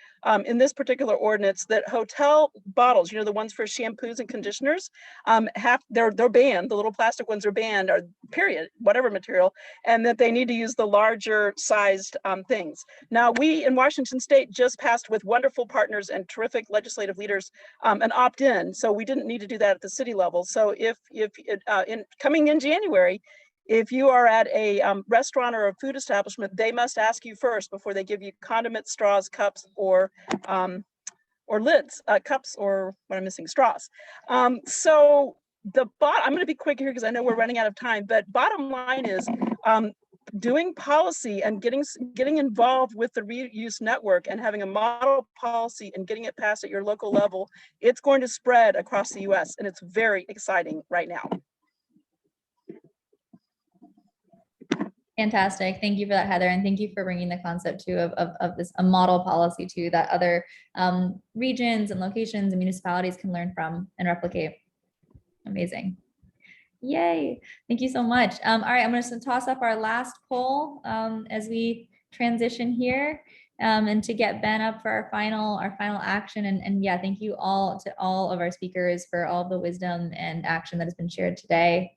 in this particular ordinance, that hotel bottles, you know, the ones for shampoos and conditioners, they're banned. The little plastic ones are banned, or period, whatever material, and that they need to use the larger sized things. Now, we in Washington State just passed with wonderful partners and terrific legislative leaders an opt-in. So we didn't need to do that at the city level. So if coming in January, if you are at a restaurant or a food establishment, they must ask you first before they give you condiments, straws, cups, or lids, cups, or what I'm missing, straws. So I'm going to be quick here because I know we're running out of time, but bottom line is doing policy and getting involved with the reuse network and having a model policy and getting it passed at your local level, it's going to spread across the US, and it's very exciting right now. Fantastic. Thank you for that, Heather. And thank you for bringing the concept too of this a model policy too that other regions and locations and municipalities can learn from and replicate. Amazing. Yay. Thank you so much. All right, I'm going to toss up our last poll as we transition here and to get Ben up for our final action. And yeah, thank you all to all of our speakers for all the wisdom and action that has been shared today.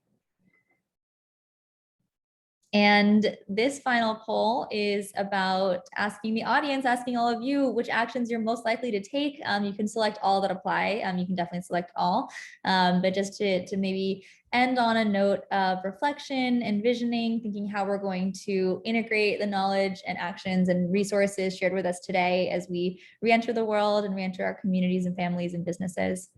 And this final poll is about asking the audience, asking all of you which actions you're most likely to take. You can select all that apply. You can definitely select all, but just to maybe end on a note of reflection, envisioning, thinking how we're going to integrate the knowledge and actions and resources shared with us today as we re-enter the world and re-enter our communities and families and businesses.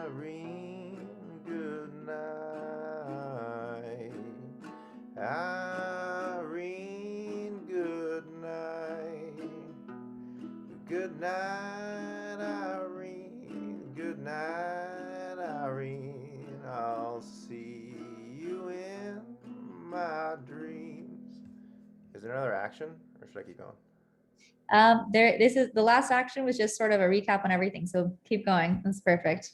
Irene, good night. Irene, good night. Good night, Irene. Good night, Irene. I'll see you in my dreams. Is there another action, or should I keep going? This is the last action was just sort of a recap on everything. So keep going. That's perfect.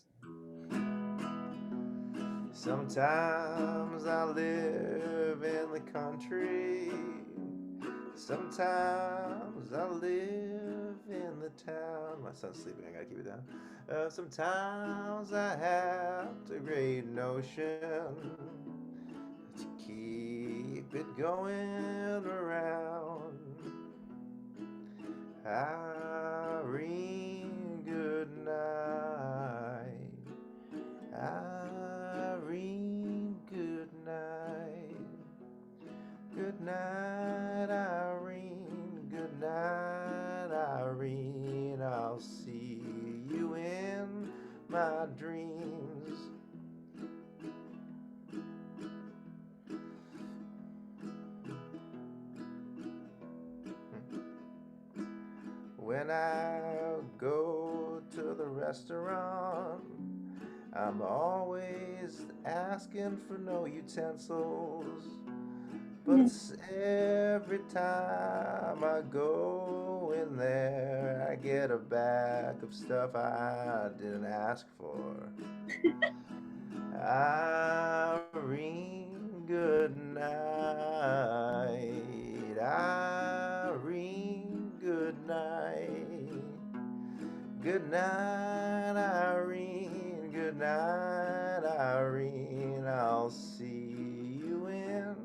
Sometimes I live in the country. Sometimes I live in the town. My son's sleeping, I gotta keep it down. Sometimes I have the great notion to keep it going around. Irene, good night. Irene, good night. Good night, Irene. Good night, Irene. I'll see you in my dreams. When I go to the restaurant, I'm always asking for no utensils. But every time I go in there, I get a bag of stuff I didn't ask for. Irene, good night. Irene, good night. Good night, Irene. Good night, Irene. I'll see you in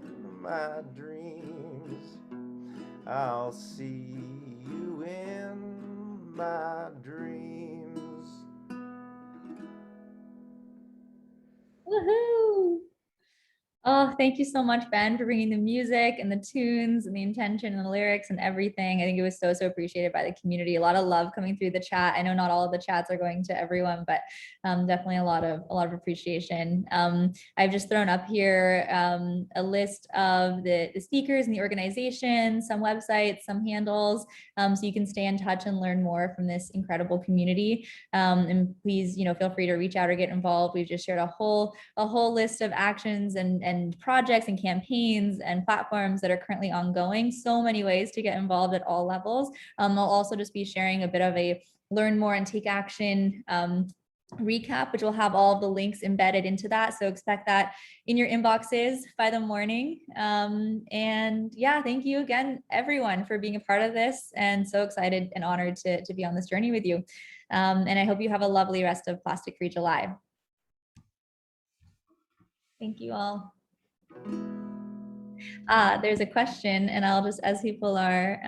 my dreams. I'll see you in my dreams. Woohoo! Oh, thank you so much, Ben, for bringing the music and the tunes and the intention and the lyrics and everything. I think it was so appreciated by the community. A lot of love coming through the chat. I know not all of the chats are going to everyone, but definitely a lot of appreciation. I've just thrown up here a list of the speakers and the organization, some websites, some handles, so you can stay in touch and learn more from this incredible community. And please, feel free to reach out or get involved. We've just shared a whole list of actions and projects and campaigns and platforms that are currently ongoing. So many ways to get involved at all levels. I'll also just be sharing a bit of a learn more and take action recap, which will have all of the links embedded into that. So expect that in your inboxes by the morning. And yeah, thank you again, everyone, for being a part of this, and so excited and honored to be on this journey with you. And I hope you have a lovely rest of Plastic Free July. Thank you all. There's a question, and I'll just, as people are,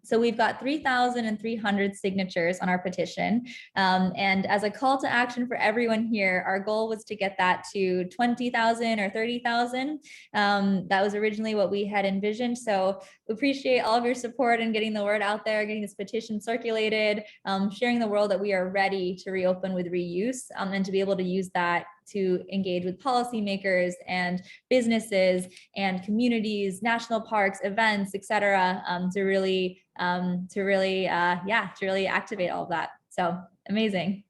so we've got 3,300 signatures on our petition. And as a call to action for everyone here, our goal was to get that to 20,000 or 30,000. That was originally what we had envisioned. So we appreciate all of your support in getting the word out there, getting this petition circulated, sharing the world that we are ready to reopen with reuse, and to be able to use that to engage with policymakers and businesses and communities, national parks, events, etc., to really activate all of that. So amazing.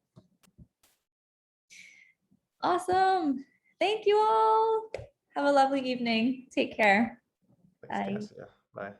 Awesome. Thank you all. Have a lovely evening. Take care. Thanks, Cassia. Bye.